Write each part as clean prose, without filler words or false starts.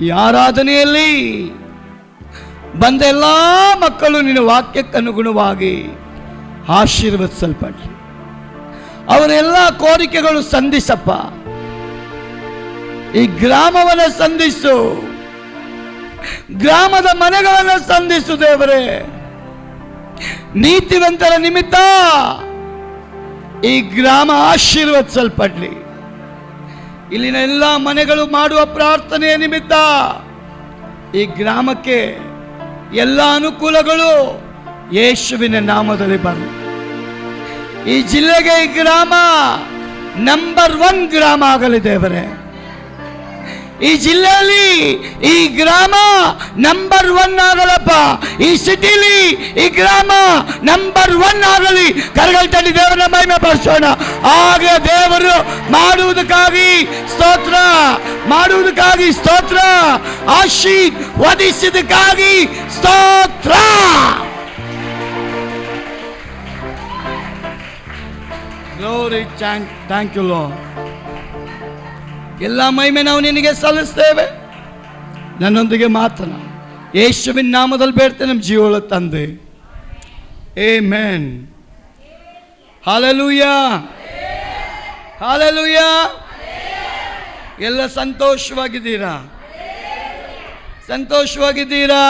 ಈ ಆರಾಧನೆಯಲ್ಲಿ ಬಂದ ಎಲ್ಲ ಮಕ್ಕಳು ನಿನ್ನ ವಾಕ್ಯಕ್ಕನುಗುಣವಾಗಿ ಆಶೀರ್ವದಿಸಲ್ಪಡಲಿ. ಅವರೆಲ್ಲ ಕೋರಿಕೆಗಳು ಸಂಧಿಸಪ್ಪ. ಈ ಗ್ರಾಮವನ್ನು ಸಂಧಿಸು, ಗ್ರಾಮದ ಮನೆಗಳನ್ನು ಸಂಧಿಸು ದೇವರೇ. ನೀತಿವಂತರ ನಿಮಿತ್ತ ಈ ಗ್ರಾಮ ಆಶೀರ್ವದಿಸಲ್ಪಡಲಿ. ಇಲ್ಲಿನ ಎಲ್ಲ ಮನೆಗಳು ಮಾಡುವ ಪ್ರಾರ್ಥನೆಯ ನಿಮಿತ್ತ ಈ ಗ್ರಾಮಕ್ಕೆ ಎಲ್ಲ ಅನುಕೂಲಗಳು ಯೇಸುವಿನ ನಾಮದಲ್ಲಿ ಬರಲಿ. ಈ ಜಿಲ್ಲೆಗೆ ಈ ಗ್ರಾಮ ನಂಬರ್ 1 ಗ್ರಾಮ ಆಗಲಿ ದೇವರೇ. ಈ ಜಿಲ್ಲೆಯಲ್ಲಿ ಈ ಗ್ರಾಮ ನಂಬರ್ 1 ಆಗಲಪ್ಪ. ಈ ಸಿಟಿಲಿ ಈ ಗ್ರಾಮ ನಂಬರ್ 1 ಆಗಲಿ. ಕರಗಲ್ತಲ್ಲಿ ದೇವರ ಮಹಿಮೆ ಪಡಿಸೋಣ. ಹಾಗೆ ದೇವರು ಮಾಡುವುದಕ್ಕಾಗಿ ಸ್ತೋತ್ರ, ಮಾಡುವುದಕ್ಕಾಗಿ ಸ್ತೋತ್ರ, ಆಶೀರ್ವದಿಸಿದಕ್ಕಾಗಿ ಸ್ತೋತ್ರ. Glory, thank you Lord. ಎಲ್ಲ ಮಹಿಮೆ ನಾವು ನಿನಗೆ ಸಲ್ಲಿಸ್ತೇವೆ. ನನ್ನೊಂದಿಗೆ ಮಾತನಾಡು. ಯೇಸುವಿನ ನಾಮದಲ್ಲಿ ಬೇಡ್ತೇನೆ ನಮ್ಮ ಜೀವಳ ತಂದೆ. ಆಮೆನ್. Hallelujah, hallelujah. ಎಲ್ಲ ಸಂತೋಷವಾಗಿದ್ದೀರಾ? ಸಂತೋಷವಾಗಿದ್ದೀರಾ?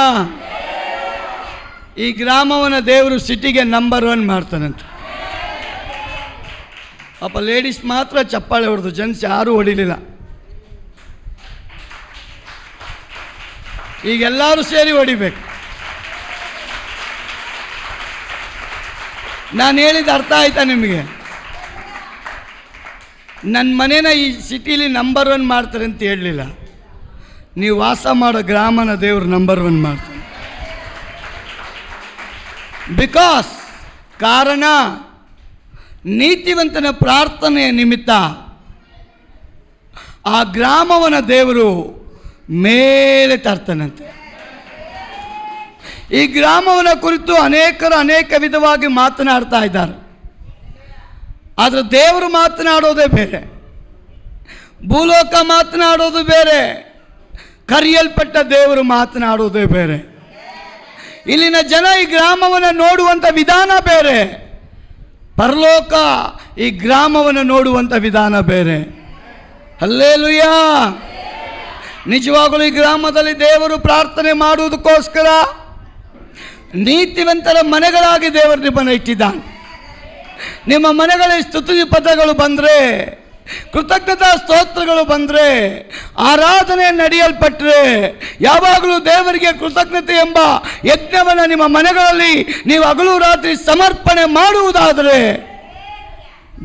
ಈ ಗ್ರಾಮವನ್ನು ದೇವರು ಸಿಟಿಗೆ ನಂಬರ್ 1 ಮಾಡ್ತಾನಂತೆ. ಅಪ್ಪ ಲೇಡೀಸ್ ಮಾತ್ರ ಚಪ್ಪಾಳೆ ಹೊಡೆದು, ಜೆಂಟ್ಸ್ ಯಾರೂ ಹೊಡಿಲಿಲ್ಲ. ಈಗ ಎಲ್ಲರೂ ಸೇರಿ ಹೊಡಿಬೇಕು. ನಾನು ಹೇಳಿದ ಅರ್ಥ ಆಯ್ತಾ ನಿಮಗೆ? ನನ್ನ ಮನೇನ ಈ ಸಿಟಿಲಿ ನಂಬರ್ 1 ಮಾಡ್ತಾರೆ ಅಂತ ಹೇಳಲಿಲ್ಲ. ನೀವು ವಾಸ ಮಾಡೋ ಗ್ರಾಮನ ದೇವರು ನಂಬರ್ 1 ಮಾಡ್ತಾರೆ. ಬಿಕಾಸ್ ಕಾರಣ ನೀತಿವಂತನ ಪ್ರಾರ್ಥನೆಯ ನಿಮಿತ್ತ ಆ ಗ್ರಾಮವನ್ನು ದೇವರು ಮೇಲೆ ತರ್ತಾನಂತೆ. ಈ ಗ್ರಾಮವನ್ನು ಕುರಿತು ಅನೇಕರು ಅನೇಕ ವಿಧವಾಗಿ ಮಾತನಾಡ್ತಾ ಇದ್ದಾರೆ. ಆದರೆ ದೇವರು ಮಾತನಾಡೋದೇ ಬೇರೆ, ಭೂಲೋಕ ಮಾತನಾಡೋದು ಬೇರೆ, ಕರೆಯಲ್ಪಟ್ಟ ದೇವರು ಮಾತನಾಡೋದೇ ಬೇರೆ. ಇಲ್ಲಿನ ಜನ ಈ ಗ್ರಾಮವನ್ನು ನೋಡುವಂಥ ವಿಧಾನ ಬೇರೆ, ಪರಲೋಕ ಈ ಗ್ರಾಮವನ್ನು ನೋಡುವಂಥ ವಿಧಾನ ಬೇರೆ. ಹಲ್ಲೆಲೂಯಾ. ನಿಜವಾಗಲೂ ಈ ಗ್ರಾಮದಲ್ಲಿ ದೇವರು ಪ್ರಾರ್ಥನೆ ಮಾಡುವುದಕ್ಕೋಸ್ಕರ ನೀತಿವಂತರ ಮನೆಗಳಾಗಿ ದೇವರು ನಿಮ್ಮನ್ನು ಇಟ್ಟಿದ್ದಾನೆ. ನಿಮ್ಮ ಮನೆಗಳಲ್ಲಿ ಸ್ತುತಿ ಪದಗಳು ಬಂದರೆ, ಕೃತಜ್ಞತಾ ಸ್ತೋತ್ರಗಳು ಬಂದರೆ, ಆರಾಧನೆ ನಡೆಯಲ್ಪಟ್ಟರೆ, ಯಾವಾಗಲೂ ದೇವರಿಗೆ ಕೃತಜ್ಞತೆ ಎಂಬ ಯಜ್ಞವನ್ನು ನಿಮ್ಮ ಮನೆಗಳಲ್ಲಿ ನೀವು ಹಗಲು ರಾತ್ರಿ ಸಮರ್ಪಣೆ ಮಾಡುವುದಾದರೆ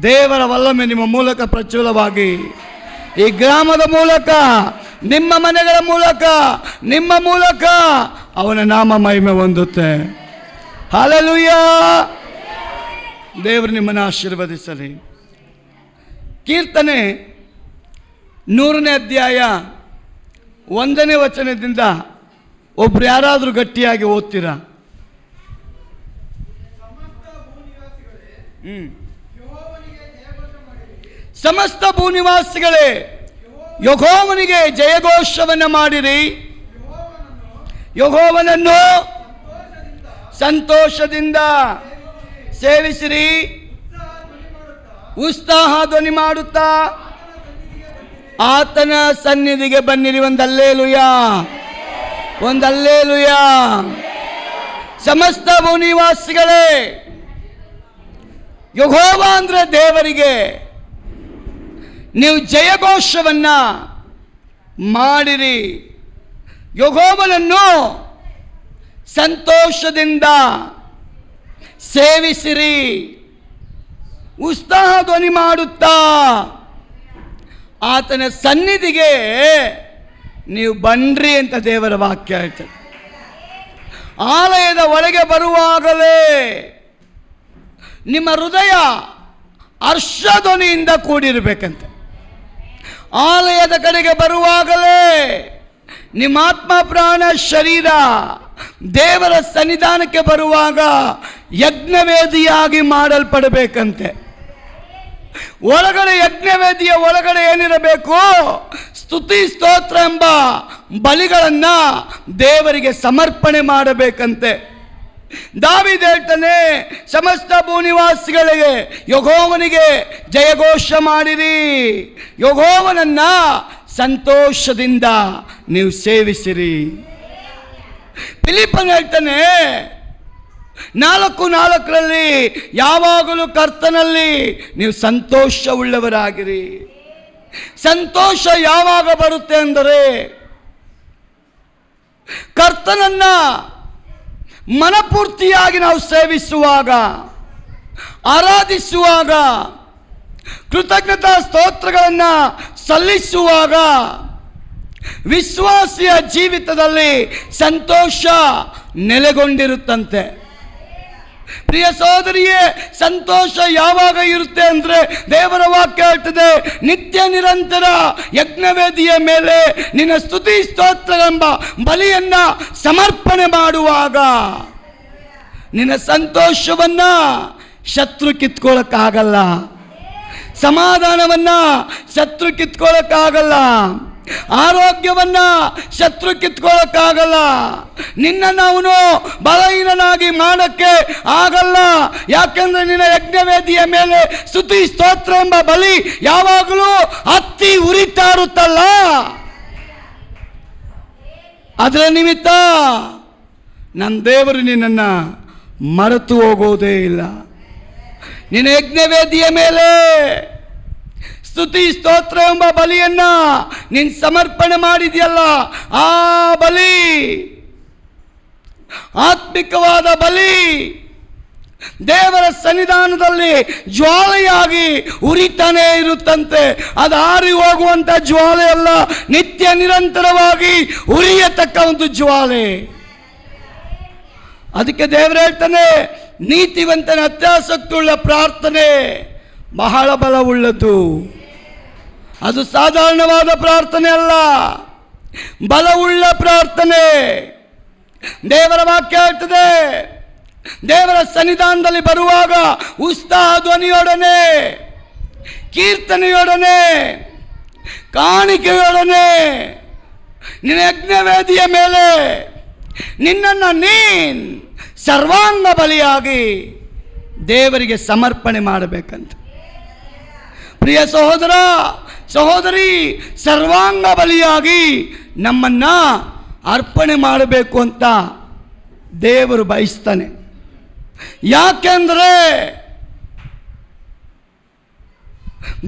ದೇವರ ವಲ್ಲಮೆ ನಿಮ್ಮ ಮೂಲಕ ಪ್ರಚುರವಾಗಿ ಈ ಗ್ರಾಮದ ಮೂಲಕ, ನಿಮ್ಮ ಮನೆಗಳ ಮೂಲಕ, ನಿಮ್ಮ ಮೂಲಕ ಅವನ ನಾಮ ಮಹಿಮೆ ಹೊಂದುತ್ತೆ. ಹಲ್ಲೆಲೂಯಾ. ದೇವರು ನಿಮ್ಮನ್ನು ಆಶೀರ್ವದಿಸಲಿ. ಕೀರ್ತನೆ 100ನೇ ಅಧ್ಯಾಯ 1ನೇ ವಚನದಿಂದ ಒಬ್ರು ಯಾರಾದರೂ ಗಟ್ಟಿಯಾಗಿ ಓದ್ತೀರಾ? ಸಮಸ್ತ ಭೂನಿವಾಸಿಗಳೇ ಯೆಹೋವನಿಗೆ ಜಯಘೋಷವನ್ನು ಮಾಡಿರಿ, ಯೆಹೋವನನ್ನು ಸಂತೋಷದಿಂದ ಸೇವಿಸಿರಿ, ಉತ್ಸಾಹ ಧ್ವನಿ ಮಾಡುತ್ತಾ ಆತನ ಸನ್ನಿಧಿಗೆ ಬನ್ನಿರಿ. ಒಂದು ಹಲ್ಲೆಲೂಯಾ, ಒಂದು ಹಲ್ಲೆಲೂಯಾ. ಸಮಸ್ತ ಭೂನಿವಾಸಿಗಳೇ, ಯೆಹೋವ ಅಂದರೆ ದೇವರಿಗೆ ನೀವು ಜಯಘೋಷವನ್ನ ಮಾಡಿರಿ, ಯೆಹೋವನನ್ನು ಸಂತೋಷದಿಂದ ಸೇವಿಸಿರಿ, ಉತ್ಸಾಹ ಧ್ವನಿ ಮಾಡುತ್ತಾ ಆತನ ಸನ್ನಿಧಿಗೆ ನೀವು ಬನ್ರಿ ಅಂತ ದೇವರ ವಾಕ್ಯ ಹೇಳ್ತದೆ. ಆಲಯದ ಒಳಗೆ ಬರುವಾಗಲೇ ನಿಮ್ಮ ಹೃದಯ ಹರ್ಷಧ್ವನಿಯಿಂದ ಕೂಡಿರಬೇಕಂತೆ. ಆಲಯದ ಕಡೆಗೆ ಬರುವಾಗಲೇ ನಿಮ್ಮ ಆತ್ಮ ಪ್ರಾಣ ಶರೀರ ದೇವರ ಸನ್ನಿಧಾನಕ್ಕೆ ಬರುವಾಗ ಯಜ್ಞವೇದಿಯಾಗಿ ಮಾಡಲ್ಪಡಬೇಕಂತೆ. ಒಳಗಡೆ ಯಜ್ಞವೇದಿಯ ಒಳಗಡೆ ಏನಿರಬೇಕು? ಸ್ತುತಿ ಸ್ತೋತ್ರ ಎಂಬ ಬಲಿಗಳನ್ನು ದೇವರಿಗೆ ಸಮರ್ಪಣೆ ಮಾಡಬೇಕಂತೆ. ದಾವೀದ ಹೇಳ್ತಾನೆ, ಸಮಸ್ತ ಭೂನಿವಾಸಿಗಳಿಗೆ ಯೆಹೋವನಿಗೆ ಜಯಘೋಷ ಮಾಡಿರಿ, ಯೆಹೋವನನ್ನ ಸಂತೋಷದಿಂದ ನೀವು ಸೇವಿಸಿರಿ. ಫಿಲಿಪ್ಪನು ಹೇಳ್ತಾನೆ 4:4 ಯಾವಾಗಲೂ ಕರ್ತನಲ್ಲಿ ನೀವು ಸಂತೋಷವುಳ್ಳವರಾಗಿರಿ. ಸಂತೋಷ ಯಾವಾಗ ಬರುತ್ತೆ ಅಂದರೆ ಕರ್ತನನ್ನ ಮನಪೂರ್ತಿಯಾಗಿ ನಾವು ಸೇವಿಸುವಾಗ, ಆರಾಧಿಸುವಾಗ, ಕೃತಜ್ಞತಾ ಸ್ತೋತ್ರಗಳನ್ನು ಸಲ್ಲಿಸುವಾಗ ವಿಶ್ವಾಸಿಯ ಜೀವಿತದಲ್ಲಿ ಸಂತೋಷ ನೆಲೆಗೊಂಡಿರುತ್ತಂತೆ. ಪ್ರಿಯ ಸಹೋದರಿಯೇ, ಸಂತೋಷ ಯಾವಾಗ ಇರುತ್ತೆ ಅಂದರೆ ದೇವರ ವಾಕ್ಯ ಹೇಳ್ತದೆ, ನಿತ್ಯ ನಿರಂತರ ಯಜ್ಞವೇದಿಯ ಮೇಲೆ ನಿನ್ನ ಸ್ತುತಿ ಸ್ತೋತ್ರ ಎಂಬ ಬಲಿಯನ್ನು ಸಮರ್ಪಣೆ ಮಾಡುವಾಗ ನಿನ್ನ ಸಂತೋಷವನ್ನ ಶತ್ರು ಕಿತ್ಕೊಳ್ಳೋಕ್ಕಾಗಲ್ಲ, ಸಮಾಧಾನವನ್ನ ಶತ್ರು ಕಿತ್ಕೊಳ್ಳೋಕ್ಕಾಗಲ್ಲ, ಆರೋಗ್ಯವನ್ನ ಶತ್ರು ಕಿತ್ಕೊಳ್ಳೋಕ್ಕಾಗಲ್ಲ, ನಿನ್ನನ್ನು ಅವನು ಬಲಹೀನನಾಗಿ ಮಾಡಕ್ಕೆ ಆಗಲ್ಲ. ಯಾಕೆಂದ್ರೆ ನಿನ್ನ ಯಜ್ಞವೇದಿಯ ಮೇಲೆ ಸ್ತುತಿ ಸ್ತೋತ್ರ ಎಂಬ ಬಲಿ ಯಾವಾಗಲೂ ಹತ್ತಿ ಉರಿತಾ ಇರುತ್ತಲ್ಲ, ಅದರ ನಿಮಿತ್ತ ನನ್ನ ದೇವರು ನಿನ್ನನ್ನು ಮರೆತು ಹೋಗೋದೇ ಇಲ್ಲ. ನಿನ್ನ ಯಜ್ಞವೇದಿಯ ಮೇಲೆ ಸ್ತುತಿ ಸ್ತೋತ್ರ ಎಂಬ ಬಲಿಯನ್ನ ನೀನು ಸಮರ್ಪಣೆ ಮಾಡಿದೆಯಲ್ಲ, ಆ ಬಲಿ ಆತ್ಮಿಕವಾದ ಬಲಿ ದೇವರ ಸನ್ನಿಧಾನದಲ್ಲಿ ಜ್ವಾಲೆಯಾಗಿ ಉರಿತಾನೇ ಇರುತ್ತಂತೆ. ಅದು ಆರಿ ಹೋಗುವಂತ ಜ್ವಾಲೆ ಅಲ್ಲ, ನಿತ್ಯ ನಿರಂತರವಾಗಿ ಉರಿಯತಕ್ಕ ಒಂದು ಜ್ವಾಲೆ. ಅದಕ್ಕೆ ದೇವರು ಹೇಳ್ತಾನೆ, ನೀತಿವಂತನ ಅತ್ಯಾಸಕ್ತಿಯುಳ್ಳ ಪ್ರಾರ್ಥನೆ ಬಹಳ ಬಲವುಳ್ಳದ್ದು. ಅದು ಸಾಧಾರಣವಾದ ಪ್ರಾರ್ಥನೆ ಅಲ್ಲ, ಬಲವುಳ್ಳ ಪ್ರಾರ್ಥನೆ. ದೇವರ ವಾಕ್ಯ ಹೇಳ್ತದೆ, ದೇವರ ಸನ್ನಿಧಾನದಲ್ಲಿ ಬರುವಾಗ ಉತ್ಸಾಹ ಧ್ವನಿಯೊಡನೆ, ಕೀರ್ತನೆಯೊಡನೆ, ಕಾಣಿಕೆಯೊಡನೆ ನಿನ್ನ ಯಜ್ಞವೇದಿಯ ಮೇಲೆ ನಿನ್ನನ್ನು ನೀನ್ ಸರ್ವಾಂಗ ಬಲಿಯಾಗಿ ದೇವರಿಗೆ ಸಮರ್ಪಣೆ ಮಾಡಬೇಕಂತ. ಪ್ರಿಯ ಸಹೋದರ ಸಹೋದರಿ, ಸರ್ವಾಂಗ ಬಲಿಯಾಗಿ ನಮ್ಮನ್ನ ಅರ್ಪಣೆ ಮಾಡಬೇಕು ಅಂತ ದೇವರು ಬಯಸ್ತಾನೆ. ಯಾಕೆಂದ್ರೆ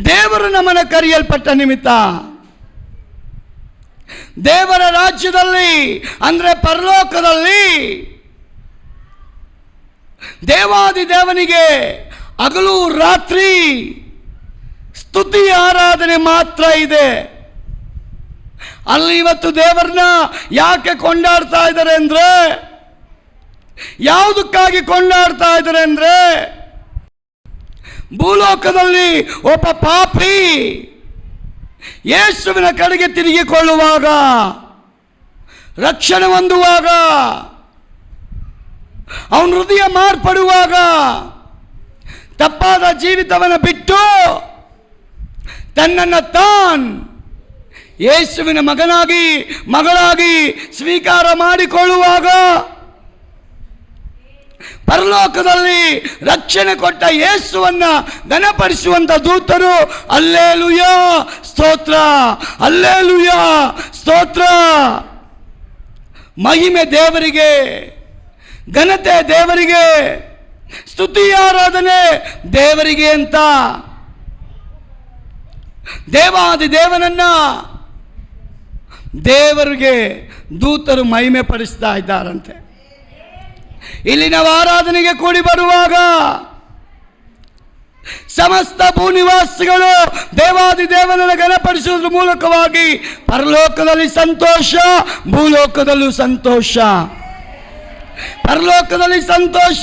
ದೇವರು ನಮ್ಮನ್ನು ಕರೆಯಲ್ಪಟ್ಟ ನಿಮಿತ್ತ ದೇವರ ರಾಜ್ಯದಲ್ಲಿ ಅಂದ್ರೆ ಪರಲೋಕದಲ್ಲಿ ದೇವಾದಿ ದೇವನಿಗೆ ಹಗಲು ರಾತ್ರಿ ಸ್ತುತಿ ಆರಾಧನೆ ಮಾತ್ರ ಇದೆ. ಅಲ್ಲಿ ಇವತ್ತು ದೇವರನ್ನ ಯಾಕೆ ಕೊಂಡಾಡ್ತಾ ಇದ್ದಾರೆ ಅಂದ್ರೆ, ಯಾವುದಕ್ಕಾಗಿ ಕೊಂಡಾಡ್ತಾ ಇದ್ದಾರೆ ಅಂದ್ರೆ, ಭೂಲೋಕದಲ್ಲಿ ಒಬ್ಬ ಪಾಪಿ ಯೇಸುವಿನ ಕಡೆಗೆ ತಿರುಗಿಕೊಳ್ಳುವಾಗ, ರಕ್ಷಣೆ ಹೊಂದುವಾಗ, ಅವನ ಹೃದಯ ಮಾರ್ಪಡುವಾಗ, ತಪ್ಪಾದ ಜೀವಿತವನ್ನು ಬಿಟ್ಟು ತನ್ನನ್ನು ಯೇಸುವಿನ ಮಗನಾಗಿ ಮಗಳಾಗಿ ಸ್ವೀಕಾರ ಮಾಡಿಕೊಳ್ಳುವಾಗ, ಪರಲೋಕದಲ್ಲಿ ರಕ್ಷಣೆ ಕೊಟ್ಟ ಯೇಸುವನ್ನ ಘನಪಡಿಸುವಂತ ದೂತರು ಹಲ್ಲೆಲೂಯಾ ಸ್ತೋತ್ರ, ಹಲ್ಲೆಲೂಯಾ ಸ್ತೋತ್ರ, ಮಹಿಮೆ ದೇವರಿಗೆ, ಘನತೆ ದೇವರಿಗೆ, ಸ್ತುತಿ ಆರಾಧನೆ ದೇವರಿಗೆ ಅಂತ ದೇವಾದಿ ದೇವನನ್ನ ದೇವರಿಗೆ ದೂತರು ಮಹಿಮೆ ಪಡಿಸ್ತಾ ಇದ್ದಾರಂತೆ. ಇಲ್ಲಿ ನಾವು ಆರಾಧನೆಗೆ ಕೂಡಿ ಬರುವಾಗ ಸಮಸ್ತ ಭೂನಿವಾಸಿಗಳು ದೇವಾದಿ ದೇವನನ್ನು ಘನಪಡಿಸುವುದರ ಮೂಲಕವಾಗಿ ಪರಲೋಕದಲ್ಲಿ ಸಂತೋಷ, ಭೂಲೋಕದಲ್ಲೂ ಸಂತೋಷ. ಪರಲೋಕದಲ್ಲಿ ಸಂತೋಷ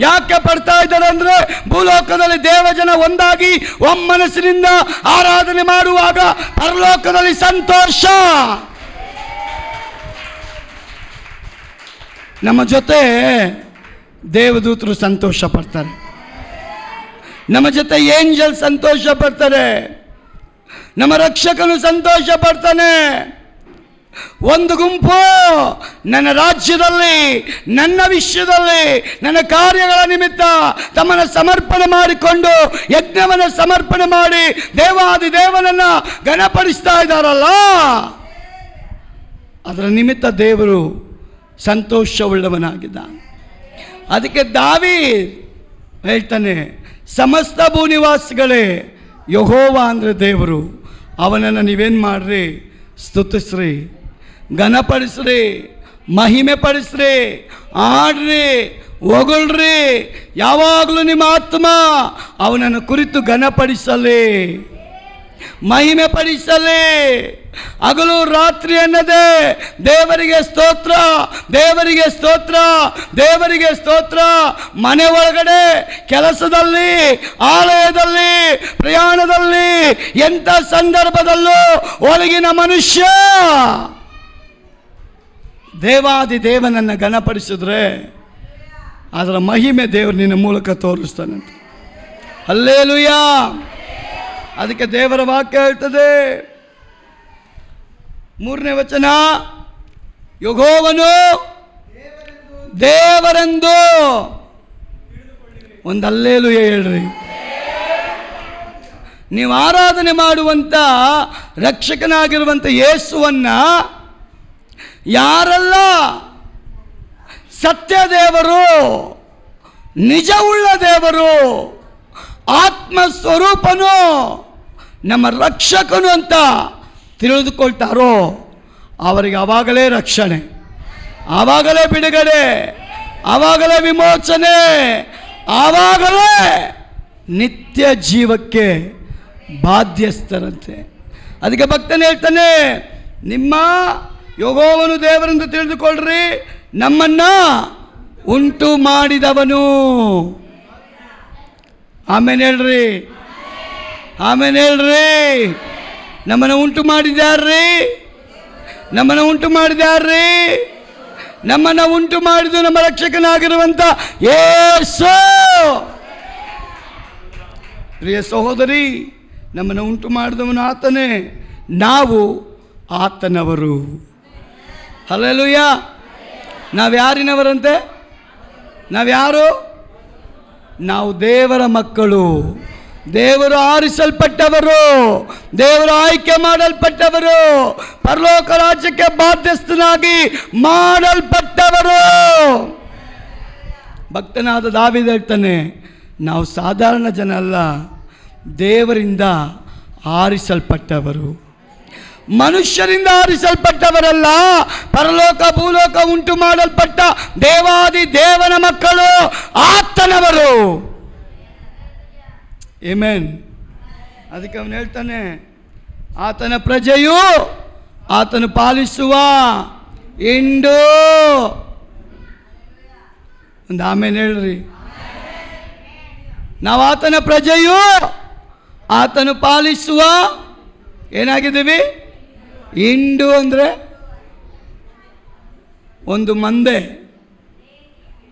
ಯಾಕೆ ಪಡ್ತಾ ಇದ್ದಾರೆ ಅಂದ್ರೆ, ಭೂಲೋಕದಲ್ಲಿ ದೇವಜನ ಒಂದಾಗಿ ಒಮ್ಮನಸ್ಸಿನಿಂದ ಆರಾಧನೆ ಮಾಡುವಾಗ ಪರಲೋಕದಲ್ಲಿ ಸಂತೋಷ. ನಮ್ಮ ಜೊತೆ ದೇವದೂತರು ಸಂತೋಷ ಪಡ್ತಾರೆ. ನಮ್ಮ ಜೊತೆ ಏಂಜಲ್ ಸಂತೋಷ ಪಡ್ತಾರೆ, ನಮ್ಮ ರಕ್ಷಕನು ಸಂತೋಷ ಪಡ್ತಾನೆ. ಒಂದು ಗುಂಪು ನನ್ನ ರಾಜ್ಯದಲ್ಲಿ, ನನ್ನ ವಿಷಯದಲ್ಲಿ, ನನ್ನ ಕಾರ್ಯಗಳ ನಿಮಿತ್ತ ತಮ್ಮನ್ನು ಸಮರ್ಪಣೆ ಮಾಡಿಕೊಂಡು ಯಜ್ಞವನ್ನು ಸಮರ್ಪಣೆ ಮಾಡಿ ದೇವಾದಿ ದೇವನನ್ನ ಘನಪಡಿಸ್ತಾ ಇದ್ದಾರಲ್ಲ, ಅದರ ನಿಮಿತ್ತ ದೇವರು ಸಂತೋಷವುಳ್ಳವನಾಗಿದ್ದಾನೆ. ಅದಕ್ಕೆ ದಾವೀದ್ ಹೇಳ್ತಾನೆ, ಸಮಸ್ತ ಭೂನಿವಾಸಿಗಳೇ, ಯೆಹೋವ ಅಂದರೆ ದೇವರು, ಅವನನ್ನು ನೀವೇನು ಮಾಡ್ರಿ? ಸ್ತುತಿಸ್ರಿ, ಘನಪಡಿಸ್ರಿ, ಮಹಿಮೆ ಪಡಿಸ್ರಿ, ಆಡ್ರಿ, ಹೊಗಳ್ರಿ. ಯಾವಾಗಲೂ ನಿಮ್ಮ ಆತ್ಮ ಅವನನ್ನು ಕುರಿತು ಘನಪಡಿಸಲಿ, ಮಹಿಮೆ ಪಡಿಸಲಿ. ಹಗಲು ರಾತ್ರಿ ಅನ್ನದೇ ದೇವರಿಗೆ ಸ್ತೋತ್ರ, ದೇವರಿಗೆ ಸ್ತೋತ್ರ, ದೇವರಿಗೆ ಸ್ತೋತ್ರ. ಮನೆ ಒಳಗಡೆ, ಕೆಲಸದಲ್ಲಿ, ಆಲಯದಲ್ಲಿ, ಪ್ರಯಾಣದಲ್ಲಿ, ಎಂಥ ಸಂದರ್ಭದಲ್ಲೂ ಒಳಗಿನ ಮನುಷ್ಯ ದೇವಾದಿ ದೇವನನ್ನು ಘನಪಡಿಸಿದ್ರೆ ಅದರ ಮಹಿಮೆ ದೇವರು ನಿನ್ನ ಮೂಲಕ ತೋರಿಸ್ತಾನಂತ. ಹಲ್ಲೆಲೂಯಾ. ಅದಕ್ಕೆ ದೇವರ ವಾಕ್ಯ ಹೇಳ್ತದೆ, 3ನೇ ವಚನ, ಯೆಹೋವನು ದೇವರೆಂದು. ಒಂದು ಹಲ್ಲೆಲೂಯಾ ಹೇಳ್ರಿ. ನೀವು ಆರಾಧನೆ ಮಾಡುವಂಥ ರಕ್ಷಕನಾಗಿರುವಂಥ ಯೇಸುವನ್ನ ಯಾರೆಲ್ಲ ಸತ್ಯ ದೇವರು, ನಿಜವುಳ್ಳ ದೇವರು, ಆತ್ಮ ಸ್ವರೂಪನು, ನಮ್ಮ ರಕ್ಷಕನು ಅಂತ ತಿಳಿದುಕೊಳ್ತಾರೋ ಅವರಿಗೆ ಆವಾಗಲೇ ರಕ್ಷಣೆ, ಆವಾಗಲೇ ಬಿಡುಗಡೆ, ಆವಾಗಲೇ ವಿಮೋಚನೆ, ಆವಾಗಲೇ ನಿತ್ಯ ಜೀವಕ್ಕೆ ಬಾಧ್ಯಸ್ಥರಂತೆ. ಅದಕ್ಕೆ ಭಕ್ತನೇ ಹೇಳ್ತಾನೆ, ನಿಮ್ಮ ಯೆಹೋವನು ದೇವರೆಂದು ತಿಳಿದುಕೊಳ್ಳ್ರಿ, ನಮ್ಮನ್ನ ಉಂಟು ಮಾಡಿದವನು. ಆಮೇಲೆ ಹೇಳ್ರಿ, ಆಮೇಲೆ ಹೇಳ್ರಿ. ನಮ್ಮನ್ನು ಉಂಟು ಮಾಡಿದ್ಯಾರ್ರಿ? ನಮ್ಮನ್ನು ಉಂಟು ಮಾಡಿದ್ಯಾರ್ರಿ? ನಮ್ಮನ್ನು ಉಂಟು ಮಾಡಿದ್ದು ನಮ್ಮ ರಕ್ಷಕನಾಗಿರುವಂಥ ಯೇಸು. ಪ್ರಿಯ ಸಹೋದರಿ, ನಮ್ಮನ್ನು ಉಂಟು ಮಾಡಿದವನು ಆತನೇ, ನಾವು ಆತನವರು. ಹಲ್ಲೆಲೂಯಾ. ನಾವು ಯಾರಿನವರಂತೆ? ನಾವ್ಯಾರು? ನಾವು ದೇವರ ಮಕ್ಕಳು, ದೇವರು ಆರಿಸಲ್ಪಟ್ಟವರು, ದೇವರು ಆಯ್ಕೆ ಮಾಡಲ್ಪಟ್ಟವರು, ಪರಲೋಕ ರಾಜ್ಯಕ್ಕೆ ಬಾಧ್ಯಸ್ಥನಾಗಿ ಮಾಡಲ್ಪಟ್ಟವರು. ಭಕ್ತನಾದ ದಾವೀದ ಹೇಳ್ತಾನೆ, ನಾವು ಸಾಧಾರಣ ಜನ ಅಲ್ಲ, ದೇವರಿಂದ ಆರಿಸಲ್ಪಟ್ಟವರು, ಮನುಷ್ಯರಿಂದ ಆರಿಸಲ್ಪಟ್ಟವರಲ್ಲ, ಪರಲೋಕ ಭೂಲೋಕ ಉಂಟು ಮಾಡಲ್ಪಟ್ಟ ದೇವಾದಿ ದೇವನ ಮಕ್ಕಳು, ಆತನವರು. ಆಮೆನ್. ಅದಕ್ಕೆ ಅವನು ಹೇಳ್ತಾನೆ, ಆತನ ಪ್ರಜೆಯು ಆತನು ಪಾಲಿಸುವ ಹಿಂಡು. ಒಂದು ಆಮೇಲೆ ಹೇಳ್ರಿ. ನಾವು ಆತನ ಪ್ರಜೆಯು ಆತನು ಪಾಲಿಸುವ ಏನಾಗಿದ್ದೀವಿ? ಹಿಂಡು ಅಂದರೆ ಒಂದು ಮಂದೆ.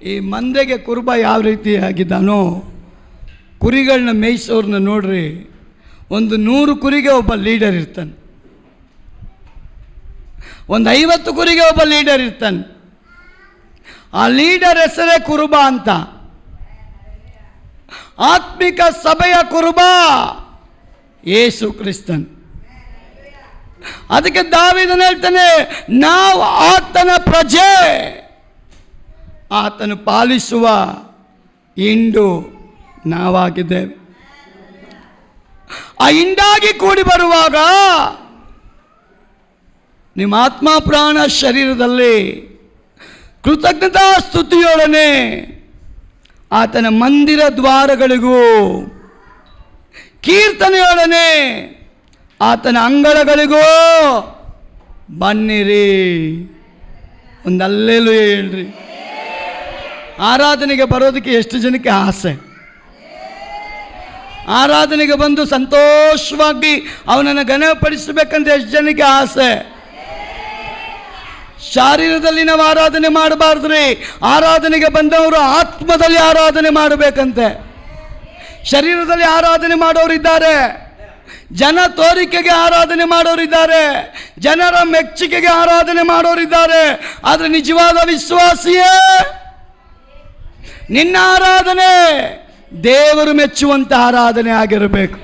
ಈ ಮಂದೆಗೆ ಕುರುಬ ಯಾವ ರೀತಿ ಆಗಿದ್ದಾನೋ, ಕುರಿಗಳನ್ನ ಮೇಯಿಸೋರನ್ನ ನೋಡ್ರಿ, ಒಂದು 100 ಕುರಿಗೆ ಒಬ್ಬ ಲೀಡರ್ ಇರ್ತಾನೆ, ಒಂದು 50 ಕುರಿಗೆ ಒಬ್ಬ ಲೀಡರ್ ಇರ್ತಾನೆ. ಆ ಲೀಡರ್ ಹೆಸರೇ ಕುರುಬ ಅಂತ. ಆತ್ಮಿಕ ಸಭೆಯ ಕುರುಬ ಯೇಸು ಕ್ರಿಸ್ತನ್. ಅದಕ್ಕೆ ದಾವೀದನು ಹೇಳ್ತಾನೆ, ನಾವು ಆತನ ಪ್ರಜೆ, ಆತನು ಪಾಲಿಸುವ ಹಿಂಡು ನಾವಾಗಿದ್ದೇವೆ. ಆ ಹಿಂಡಾಗಿ ಕೂಡಿ ಬರುವಾಗ ನಿಮ್ಮ ಆತ್ಮ ಪ್ರಾಣ ಶರೀರದಲ್ಲಿ ಕೃತಜ್ಞತಾ ಸ್ತುತಿಯೊಡನೆ ಆತನ ಮಂದಿರ ದ್ವಾರಗಳಿಗೂ ಕೀರ್ತನೆಯೊಡನೆ ಆತನ ಅಂಗಳಗಳಿಗೂ ಬನ್ನಿರಿ. ಒಂದು ಹಲ್ಲೆಲೂಯಾ ಹೇಳ್ರಿ. ಆರಾಧನೆಗೆ ಬರೋದಕ್ಕೆ ಎಷ್ಟು ಜನಕ್ಕೆ ಆಸೆ? ಆರಾಧನೆಗೆ ಬಂದು ಸಂತೋಷವಾಗಿ ಅವನನ್ನು ಘನಪಡಿಸಬೇಕಂತ ಎಷ್ಟು ಜನಕ್ಕೆ ಆಸೆ? ಶಾರೀರದಲ್ಲಿ ನಾವು ಆರಾಧನೆ ಮಾಡಬಾರ್ದ್ರಿ. ಆರಾಧನೆಗೆ ಬಂದವರು ಆತ್ಮದಲ್ಲಿ ಆರಾಧನೆ ಮಾಡಬೇಕಂತೆ. ಶರೀರದಲ್ಲಿ ಆರಾಧನೆ ಮಾಡೋರಿದ್ದಾರೆ, ಜನ ತೋರಿಕೆಗೆ ಆರಾಧನೆ ಮಾಡೋರಿದ್ದಾರೆ, ಜನರ ಮೆಚ್ಚುಗೆಗೆ ಆರಾಧನೆ ಮಾಡೋರಿದ್ದಾರೆ. ಆದರೆ ನಿಜವಾದ ವಿಶ್ವಾಸಿಯೇ, ನಿನ್ನ ಆರಾಧನೆ ದೇವರು ಮೆಚ್ಚುವಂಥ ಆರಾಧನೆ ಆಗಿರಬೇಕು.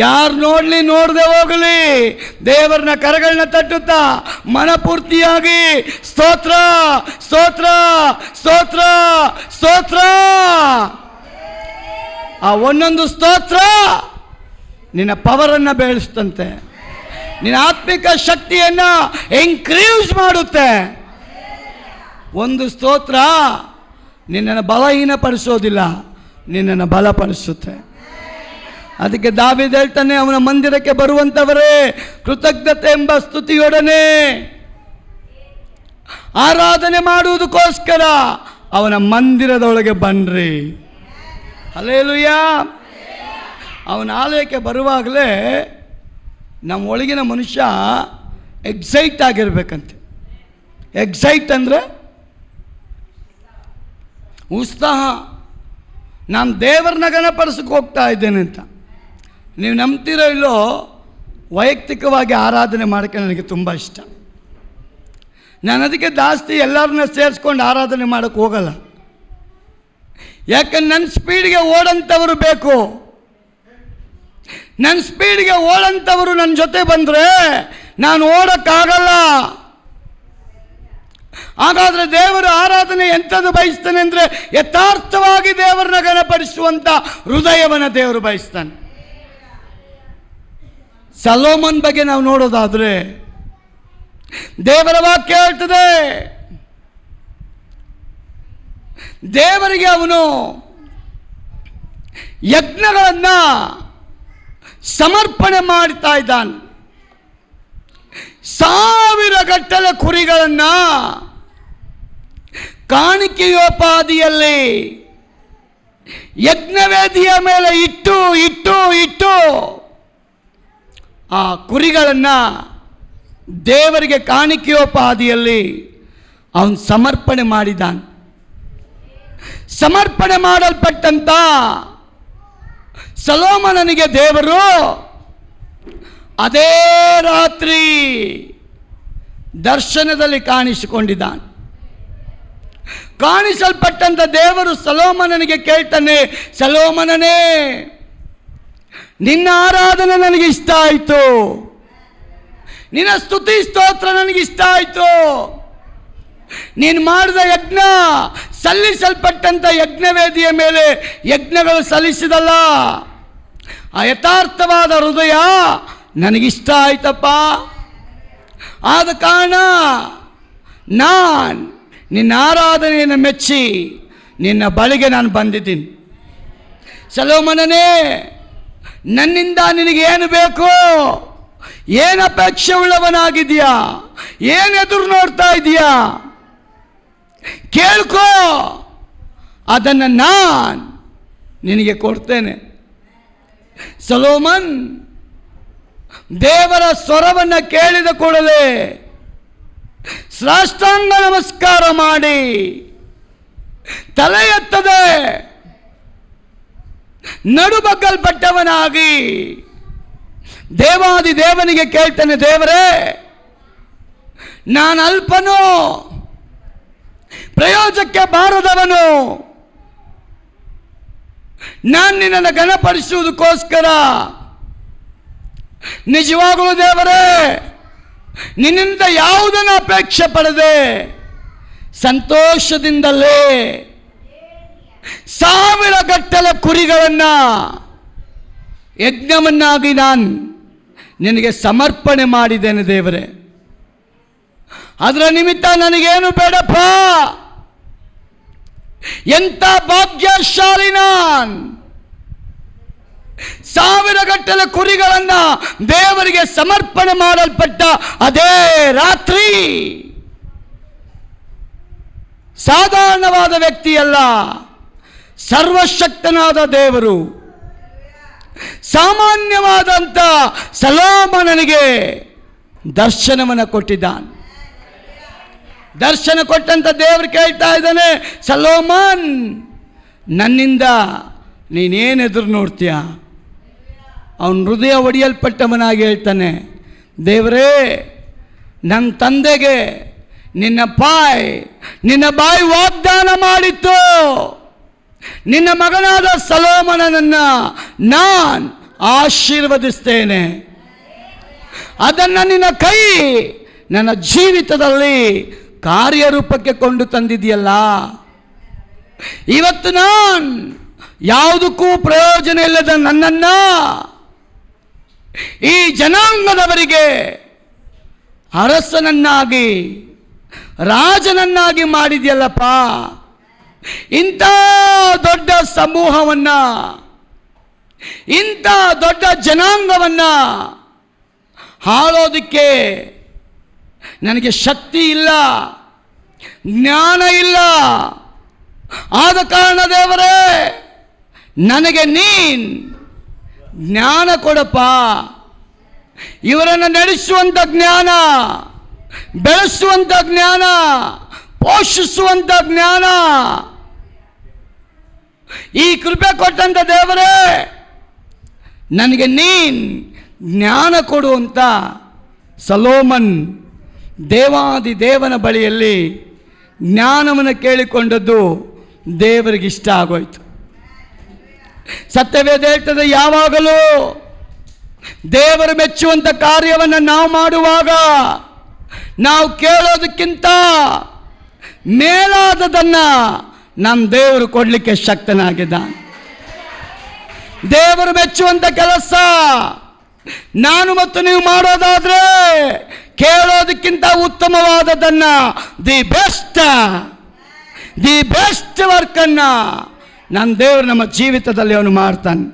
ಯಾರು ನೋಡಲಿ ನೋಡದೆ ಹೋಗಲಿ, ದೇವರನ್ನ ಕರಗಳನ್ನ ತಟ್ಟುತ್ತಾ ಮನಪೂರ್ತಿಯಾಗಿ ಸ್ತೋತ್ರ ಸ್ತೋತ್ರ ಸ್ತೋತ್ರ ಸ್ತೋತ್ರ. ಆ ಒಂದೊಂದು ಸ್ತೋತ್ರ ನಿನ್ನ ಪವರನ್ನು ಬೆಳೆಸ್ತಂತೆ, ನಿನ್ನ ಆತ್ಮಿಕ ಶಕ್ತಿಯನ್ನು ಇನ್ಕ್ರೀಸ್ ಮಾಡುತ್ತೆ. ಒಂದು ಸ್ತೋತ್ರ ನಿನ್ನನ್ನು ಬಲಹೀನಪಡಿಸೋದಿಲ್ಲ, ನಿನ್ನನ್ನು ಬಲಪಡಿಸುತ್ತೆ. ಅದಕ್ಕೆ ದಾವೀದ ಹೇಳ್ತಾನೆ, ಅವನ ಮಂದಿರಕ್ಕೆ ಬರುವಂಥವರೇ ಕೃತಜ್ಞತೆ ಎಂಬ ಸ್ತುತಿಯೊಡನೆ ಆರಾಧನೆ ಮಾಡುವುದಕ್ಕೋಸ್ಕರ ಅವನ ಮಂದಿರದೊಳಗೆ ಬನ್ನಿರಿ. ಹಲ್ಲೆಲೂಯಾ. ಅವನ ಆಲಯಕ್ಕೆ ಬರುವಾಗಲೇ ನಮ್ಮ ಒಳಗಿನ ಮನುಷ್ಯ ಎಕ್ಸೈಟ್ ಆಗಿರ್ಬೇಕಂತೆ. ಎಕ್ಸೈಟ್ ಅಂದರೆ ಉತ್ಸಾಹ. ನಾನು ದೇವರನ್ನ ಗಣಪಡಿಸಕ್ಕೆ ಹೋಗ್ತಾ ಇದ್ದೇನೆ ಅಂತ. ನೀವು ನಂಬ್ತಿರೋ ಇಲ್ಲೋ, ವೈಯಕ್ತಿಕವಾಗಿ ಆರಾಧನೆ ಮಾಡೋಕ್ಕೆ ನನಗೆ ತುಂಬ ಇಷ್ಟ. ನಾನು ಅದಕ್ಕೆ ಜಾಸ್ತಿ ಎಲ್ಲರನ್ನ ಸೇರಿಸ್ಕೊಂಡು ಆರಾಧನೆ ಮಾಡೋಕ್ಕೆ ಹೋಗಲ್ಲ. ಯಾಕಂದ್ರೆ ನನ್ನ ಸ್ಪೀಡ್ಗೆ ಓಡಂಥವರು ಬೇಕು. ನನ್ನ ಸ್ಪೀಡ್ಗೆ ಓಡಂಥವರು ನನ್ನ ಜೊತೆ ಬಂದರೆ ನಾನು ಓಡೋಕ್ಕಾಗಲ್ಲ. ಹಾಗಾದರೆ ದೇವರ ಆರಾಧನೆ ಎಂಥದ್ದು ಬಯಸ್ತಾನೆ ಅಂದರೆ, ಯಥಾರ್ಥವಾಗಿ ದೇವರನ್ನ ಗಣಪಡಿಸುವಂಥ ಹೃದಯವನ್ನು ದೇವರು ಬಯಸ್ತಾನೆ. ಸೊಲೊಮೋನ್ ಬಗ್ಗೆ ನಾವು ನೋಡೋದಾದರೆ ದೇವರ ವಾಕ್ಯ ಹೇಳ್ತದೆ, ದೇವರಿಗೆ ಅವನು ಯಜ್ಞಗಳನ್ನು ಸಮರ್ಪಣೆ ಮಾಡ್ತಾ ಇದ್ದಾನೆ. 1000 ಗಟ್ಟಲೆ ಕುರಿಗಳನ್ನು ಕಾಣಿಕೆಯೋಪಾದಿಯಲ್ಲಿ ಯಜ್ಞವೇದಿಯ ಮೇಲೆ ಇಟ್ಟು ಇಟ್ಟು ಇಟ್ಟು ಆ ಕುರಿಗಳನ್ನು ದೇವರಿಗೆ ಕಾಣಿಕೆಯೋಪಾದಿಯಲ್ಲಿ ಅವನು ಸಮರ್ಪಣೆ ಮಾಡಿದ್ದಾನೆ. ಸಮರ್ಪಣೆ ಮಾಡಲ್ಪಟ್ಟಂತ ಸೊಲೊಮೋನನಿಗೆ ದೇವರು ಅದೇ ರಾತ್ರಿ ದರ್ಶನದಲ್ಲಿ ಕಾಣಿಸಿಕೊಂಡಿದ್ದಾನೆ. ಕಾಣಿಸಲ್ಪಟ್ಟಂತ ದೇವರು ಸೊಲೊಮೋನನಿಗೆ ಕೇಳ್ತಾನೆ, ಸೊಲೊಮೋನನೇ, ನಿನ್ನ ಆರಾಧನೆ ನನಗೆ ಇಷ್ಟ ಆಯಿತು, ನಿನ್ನ ಸ್ತುತಿ ಸ್ತೋತ್ರ ನನಗೆ ಇಷ್ಟ ಆಯಿತು. ನೀನು ಮಾಡಿದ ಯಜ್ಞ, ಸಲ್ಲಿಸಲ್ಪಟ್ಟಂಥ ಯಜ್ಞವೇದಿಯ ಮೇಲೆ ಯಜ್ಞಗಳು ಸಲ್ಲಿಸಿದಲ್ಲ, ಆ ಯಥಾರ್ಥವಾದ ಹೃದಯ ನನಗಿಷ್ಟ ಆಯ್ತಪ್ಪ. ಆದ ಕಾರಣ ನಾನು ನಿನ್ನ ಆರಾಧನೆಯನ್ನು ಮೆಚ್ಚಿ ನಿನ್ನ ಬಳಿಗೆ ನಾನು ಬಂದಿದ್ದೀನಿ. ಸೊಲೊಮೋನನೇ, ನನ್ನಿಂದ ನಿನಗೇನು ಬೇಕು? ಏನು ಅಪೇಕ್ಷೆ ಉಳ್ಳವನಾಗಿದೆಯಾ? ಏನು ಎದುರು ನೋಡ್ತಾ ಇದೆಯಾ? ಕೇಳ್ಕೋ, ಅದನ್ನು ನಾನು ನಿನಗೆ ಕೊಡ್ತೇನೆ. ಸೊಲೊಮೋನ್ ದೇವರ ಸ್ವರವನ್ನು ಕೇಳಿದ ಕೂಡಲೇ ಸಾಷ್ಟಾಂಗ ನಮಸ್ಕಾರ ಮಾಡಿ ತಲೆ ಎತ್ತದೆ ನಡುಬಗ್ಗಲ್ಪಟ್ಟವನಾಗಿ ದೇವಾದಿ ದೇವನಿಗೆ ಕೇಳ್ತಾನೆ, ದೇವರೇ, ನಾನು ಅಲ್ಪನು, ಪ್ರಯೋಜಕ್ಕೆ ಬಾರದವನು, ನಾನು ನಿನ್ನನ್ನು ಘನಪಡಿಸುವುದಕ್ಕೋಸ್ಕರ ನಿಜವಾಗಲೂ ದೇವರೇ ನಿನ್ನಿಂದ ಯಾವುದನ್ನು ಅಪೇಕ್ಷೆ ಪಡದೆ ಸಂತೋಷದಿಂದಲೇ 1000 ಗಟ್ಟಲೆ ಕುರಿಗಳನ್ನು ಯಜ್ಞವನ್ನಾಗಿ ನಾನು ನಿನಗೆ ಸಮರ್ಪಣೆ ಮಾಡಿದ್ದೇನೆ ದೇವರೇ. ಅದರ ನಿಮಿತ್ತ ನನಗೇನು ಬೇಡಪ್ಪ. ಎಂಥ ಭಾಗ್ಯಶಾಲಿ ನಾನು. 1000 ಗಟ್ಟಲೆ ಕುರಿಗಳನ್ನು ದೇವರಿಗೆ ಸಮರ್ಪಣೆ ಮಾಡಲ್ಪಟ್ಟ ಅದೇ ರಾತ್ರಿ ಸಾಧಾರಣವಾದ ವ್ಯಕ್ತಿಯಲ್ಲ, ಸರ್ವಶಕ್ತನಾದ ದೇವರು ಸಾಮಾನ್ಯವಾದಂಥ ಸೊಲೊಮೋನನಿಗೆ ದರ್ಶನವನ್ನು ಕೊಟ್ಟಿದ್ದಾನೆ. ದರ್ಶನ ಕೊಟ್ಟಂತ ದೇವರು ಕೇಳ್ತಾ ಇದ್ದಾನೆ, ಸೊಲೊಮೋನ್, ನನ್ನಿಂದ ನೀನೇನು ಎದುರು ನೋಡ್ತೀಯ? ಅವನ ಹೃದಯ ಒಡೆಯಲ್ಪಟ್ಟವನಾಗಿ ಹೇಳ್ತಾನೆ, ದೇವರೇ, ನನ್ನ ತಂದೆಗೆ ನಿನ್ನ ಬಾಯಿ ವಾಗ್ದಾನ ಮಾಡಿತ್ತು, ನಿನ್ನ ಮಗನಾದ ಸೊಲೊಮೋನನನ್ನು ನಾನು ಆಶೀರ್ವದಿಸ್ತೇನೆ. ಅದನ್ನು ನಿನ್ನ ಕೈ ನನ್ನ ಜೀವಿತದಲ್ಲಿ ಕಾರ್ಯರೂಪಕ್ಕೆ ಕೊಂಡು ತಂದಿದೆಯಲ್ಲ. ಇವತ್ತು ನಾನು ಯಾವುದಕ್ಕೂ ಪ್ರಯೋಜನ ಇಲ್ಲದ ನನ್ನನ್ನು ಈ ಜನಾಂಗದವರಿಗೆ ಅರಸನನ್ನಾಗಿ, ರಾಜನನ್ನಾಗಿ ಮಾಡಿದೆಯಲ್ಲಪ್ಪ. ಇಂಥ ದೊಡ್ಡ ಸಮೂಹವನ್ನು, ಇಂಥ ದೊಡ್ಡ ಜನಾಂಗವನ್ನು ಆಳೋದಕ್ಕೆ ನನಗೆ ಶಕ್ತಿ ಇಲ್ಲ, ಜ್ಞಾನ ಇಲ್ಲ. ಆದ ಕಾರಣ ದೇವರೇ, ನನಗೆ ನೀನು ಜ್ಞಾನ ಕೊಡಪ್ಪ. ಇವರನ್ನು ನಡೆಸುವಂಥ ಜ್ಞಾನ, ಬೆಳೆಸುವಂಥ ಜ್ಞಾನ, ಪೋಷಿಸುವಂಥ ಜ್ಞಾನ, ಈ ಕೃಪೆ ಕೊಟ್ಟಂಥ ದೇವರೇ, ನನಗೆ ನೀನು ಜ್ಞಾನ ಕೊಡುವಂಥ ಸೊಲೊಮೋನ್ ದೇವಾದಿ ದೇವನ ಬಳಿಯಲ್ಲಿ ಜ್ಞಾನವನ್ನು ಕೇಳಿಕೊಂಡದ್ದು ದೇವರಿಗೆ ಇಷ್ಟ ಆಗೋಯ್ತು. ಸತ್ಯವೇದ ಹೇಳ್ತದೆ, ಯಾವಾಗಲೂ ದೇವರು ಮೆಚ್ಚುವಂಥ ಕಾರ್ಯವನ್ನು ನಾವು ಮಾಡುವಾಗ ನಾವು ಕೇಳೋದಕ್ಕಿಂತ ಮೇಲಾದದನ್ನು ನಮ್ಮ ದೇವರು ಕೊಡಲಿಕ್ಕೆ ಶಕ್ತನಾಗಿದ್ದಾನೆ. ದೇವರು ಮೆಚ್ಚುವಂಥ ಕೆಲಸ ನಾನು ಮತ್ತು ನೀವು ಮಾಡೋದಾದರೆ ಕೇಳೋದಕ್ಕಿಂತ ಉತ್ತಮವಾದದನ್ನು, ದಿ ಬೆಸ್ಟ್ ವರ್ಕನ್ನು ನನ್ನ ದೇವರು ನಮ್ಮ ಜೀವಿತದಲ್ಲಿ ಅವನು ಮಾಡ್ತಾನೆ.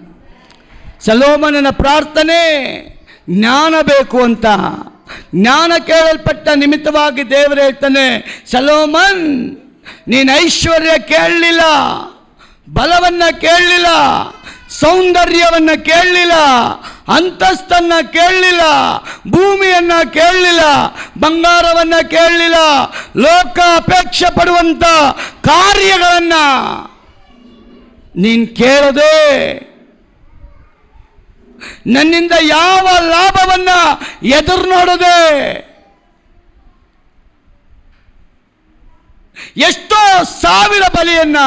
ಸೊಲೊಮೋನನ ಪ್ರಾರ್ಥನೆ ಜ್ಞಾನ ಬೇಕು ಅಂತ. ಜ್ಞಾನ ಕೇಳಲ್ಪಟ್ಟ ನಿಮಿತ್ತವಾಗಿ ದೇವರು ಹೇಳ್ತಾನೆ, ಸೊಲೊಮೋನ್, ನೀನು ಐಶ್ವರ್ಯ ಕೇಳಲಿಲ್ಲ, ಬಲವನ್ನು ಕೇಳಲಿಲ್ಲ, ಸೌಂದರ್ಯವನ್ನು ಕೇಳಲಿಲ್ಲ, ಅಂತಸ್ತನ್ನು ಕೇಳಲಿಲ್ಲ, ಭೂಮಿಯನ್ನು ಕೇಳಲಿಲ್ಲ, ಬಂಗಾರವನ್ನು ಕೇಳಲಿಲ್ಲ, ಲೋಕ ಅಪೇಕ್ಷೆ ಪಡುವಂಥ ಕಾರ್ಯಗಳನ್ನು ನೀನು ಕೇಳದೆ, ನನ್ನಿಂದ ಯಾವ ಲಾಭವನ್ನು ಎದುರು ನೋಡದೆ, ಎಷ್ಟೋ ಸಾವಿರ ಬಲಿಯನ್ನು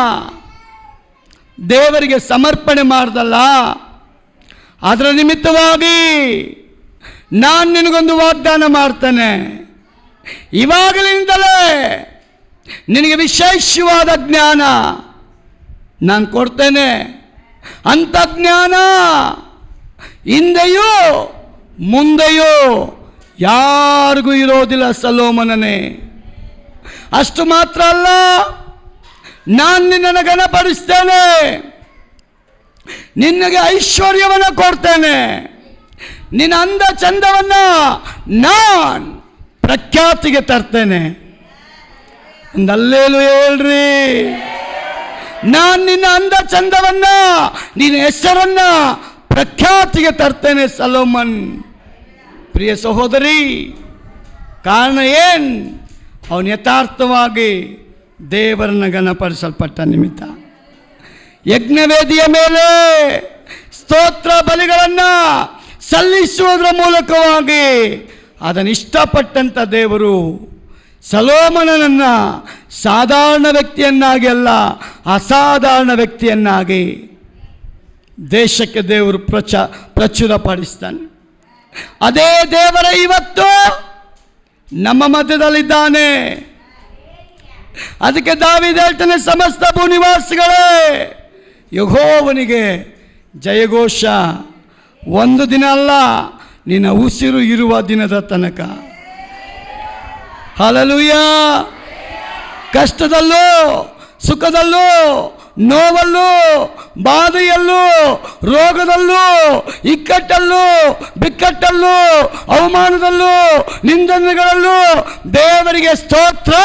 ದೇವರಿಗೆ ಸಮರ್ಪಣೆ ಮಾಡ್ದಲ್ಲ, ಅದರ ನಿಮಿತ್ತವಾಗಿ ನಾನು ನಿನಗೊಂದು ವಾಗ್ದಾನ ಮಾಡ್ತೇನೆ. ಇವಾಗಲಿಂದಲೇ ನಿನಗೆ ವಿಶೇಷವಾದ ಜ್ಞಾನ ನಾನು ಕೊಡ್ತೇನೆ. ಅಂಥ ಜ್ಞಾನ ಹಿಂದೆಯೂ ಮುಂದೆಯೂ ಯಾರಿಗೂ ಇರೋದಿಲ್ಲ ಸೊಲೊಮೋನನೇ. ಅಷ್ಟು ಮಾತ್ರ ಅಲ್ಲ, ನಾನು ನಿನ್ನನ್ನು ಘನಪಡಿಸ್ತೇನೆ, ನಿನಗೆ ಐಶ್ವರ್ಯವನ್ನು ಕೊಡ್ತೇನೆ, ನಿನ್ನ ಅಂದ ಚಂದವನ್ನು ನಾನು ಪ್ರಖ್ಯಾತಿಗೆ ತರ್ತೇನೆ. ಒಂದಲ್ಲೇಲು ಹೇಳ್ರಿ, ನಾನು ನಿನ್ನ ಅಂದ ಚಂದವನ್ನು, ನಿನ್ನ ಹೆಸರನ್ನು ಪ್ರಖ್ಯಾತಿಗೆ ತರ್ತೇನೆ ಸೊಲೊಮೋನ್. ಪ್ರಿಯ ಸಹೋದರಿ, ಕಾರಣ ಏನು? ಅವನು ಯಥಾರ್ಥವಾಗಿ ದೇವರನ್ನು ಘನಪಡಿಸಲ್ಪಟ್ಟ ನಿಮಿತ್ತ. ಯಜ್ಞವೇದಿಯ ಮೇಲೆ ಸ್ತೋತ್ರ ಬಲಿಗಳನ್ನು ಸಲ್ಲಿಸುವುದರ ಮೂಲಕವಾಗಿ ಅದನ್ನು ಇಷ್ಟಪಟ್ಟಂಥ ದೇವರು ಸೊಲೊಮೋನನನ್ನು ಸಾಧಾರಣ ವ್ಯಕ್ತಿಯನ್ನಾಗಿ ಅಲ್ಲ, ಅಸಾಧಾರಣ ವ್ಯಕ್ತಿಯನ್ನಾಗಿ ದೇಶಕ್ಕೆ ದೇವರು ಪ್ರಚುರಪಡಿಸ್ತಾನೆ. ಅದೇ ದೇವರ ಇವತ್ತು ನಮ್ಮ ಮಧ್ಯದಲ್ಲಿದ್ದಾನೆ. ಅದಕ್ಕೆ ದಾವೀದ ಹೇಳ್ತಾನೆ, ಸಮಸ್ತ ಭೂನಿವಾಸಿಗಳೇ ಯೆಹೋವನಿಗೆ ಜಯಘೋಷ. ಒಂದು ದಿನ ಅಲ್ಲ, ನಿನ್ನ ಉಸಿರು ಇರುವ ದಿನದ ತನಕ. ಹಲ್ಲೆಲೂಯಾ. ಕಷ್ಟದಲ್ಲೂ ಸುಖದಲ್ಲೂ ನೋವಲ್ಲೂ ಬಾಧೆಯಲ್ಲೂ ರೋಗದಲ್ಲೂ ಇಕ್ಕಟ್ಟಲ್ಲೂ ಬಿಕ್ಕಟ್ಟಲ್ಲೂ ಅವಮಾನದಲ್ಲೂ ನಿಂದನೆಗಳಲ್ಲೂ ದೇವರಿಗೆ ಸ್ತೋತ್ರ.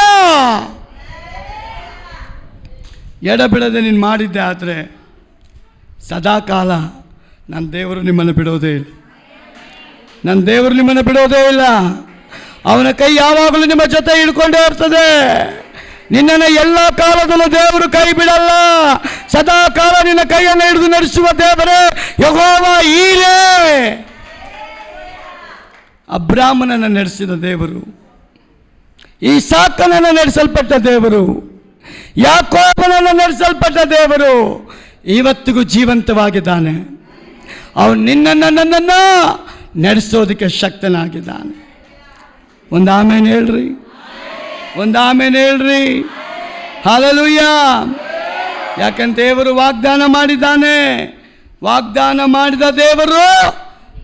ಎಡಬಿಡದೆ ನೀನು ಮಾಡಿದ್ದೆ ಆದರೆ ಸದಾಕಾಲ ನನ್ನ ದೇವರು ನಿಮ್ಮನ್ನು ಬಿಡೋದೇ ಇಲ್ಲ. ನನ್ನ ದೇವರು ನಿಮ್ಮನ್ನು ಬಿಡೋದೇ ಇಲ್ಲ. ಅವನ ಕೈ ಯಾವಾಗಲೂ ನಿಮ್ಮ ಜೊತೆ ಹಿಡ್ಕೊಂಡೇ ಇರ್ತದೆ. ನಿನ್ನನ್ನು ಎಲ್ಲ ಕಾಲದಲ್ಲೂ ದೇವರು ಕೈ ಬಿಡಲ್ಲ. ಸದಾ ಕಾಲ ನಿನ್ನ ಕೈಯನ್ನು ಹಿಡಿದು ನಡೆಸುವ ದೇವರೇ ಯೆಹೋವ ಈರೇ. ಅಬ್ರಾಮನನ್ನು ನಡೆಸಿದ ದೇವರು, ಇಸಾಕನನ್ನು ನಡೆಸಲ್ಪಟ್ಟ ದೇವರು, ಯಾಕೋಬನನ್ನು ನಡೆಸಲ್ಪಟ್ಟ ದೇವರು ಇವತ್ತಿಗೂ ಜೀವಂತವಾಗಿದ್ದಾನೆ. ಅವನು ನಿನ್ನನ್ನು ನನ್ನನ್ನು ನಡೆಸೋದಕ್ಕೆ ಶಕ್ತನಾಗಿದ್ದಾನೆ. ಒಂದು ಆಮೇನ್ ಹೇಳ್ರಿ, ಒಂದು ಆಮೇನ್ ಹೇಳ್ರಿ. ಹಲ್ಲೆಲೂಯಾ. ಯಾಕಂತ ದೇವರು ವಾಗ್ದಾನ ಮಾಡಿದ್ದಾನೆ. ವಾಗ್ದಾನ ಮಾಡಿದ ದೇವರು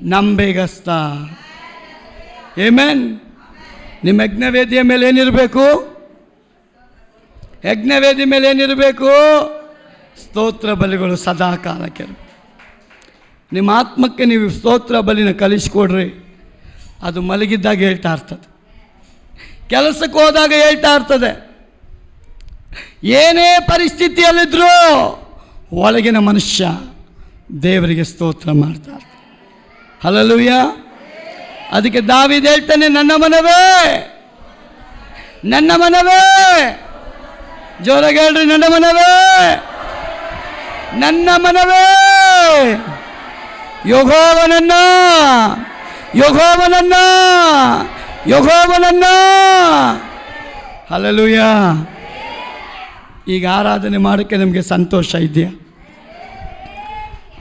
ನಂಬೇಗಸ್ತ. ಆಮೆನ್. ನಿಮ್ಮ ಯಜ್ಞವೇದಿಯ ಮೇಲೆ ಏನಿರಬೇಕು? ಯಜ್ಞವೇದಿ ಮೇಲೆ ಏನಿರಬೇಕು? ಸ್ತೋತ್ರ ಬಲಿಗಳು ಸದಾ ಕಾಲಕ್ಕೆ. ನಿಮ್ಮ ಆತ್ಮಕ್ಕೆ ನೀವು ಸ್ತೋತ್ರ ಬಲಿನ ಕಲಿಸ್ಕೊಡ್ರಿ. ಅದು ಮಲಗಿದ್ದಾಗ ಹೇಳ್ತಾ ಇರ್ತದೆ, ಕೆಲಸಕ್ಕೆ ಹೋದಾಗ ಹೇಳ್ತಾ ಇರ್ತದೆ, ಏನೇ ಪರಿಸ್ಥಿತಿಯಲ್ಲಿದ್ದರೂ ಒಳಗಿನ ಮನುಷ್ಯ ದೇವರಿಗೆ ಸ್ತೋತ್ರ ಮಾಡ್ತಾ ಇರ್ತಾರೆ. ಹಲ್ಲೆಲೂಯಾ. ಅದಕ್ಕೆ ದಾವೀದ ಹೇಳ್ತಾನೆ, ನನ್ನ ಮನವೇ, ನನ್ನ ಮನವೇ, ಜೋರಾಗಿ ಹೇಳ್ರಿ, ನನ್ನ ಮನವೇ, ನನ್ನ ಮನವೇ ಯೆಹೋವನನ್ನ, ಯೆಹೋವನನ್ನ, ಯೆಹೋವನನ್ನ. ಹಲ್ಲೆಲೂಯಾ. ಈಗ ಆರಾಧನೆ ಮಾಡೋಕ್ಕೆ ನಮಗೆ ಸಂತೋಷ ಇದೆಯಾ?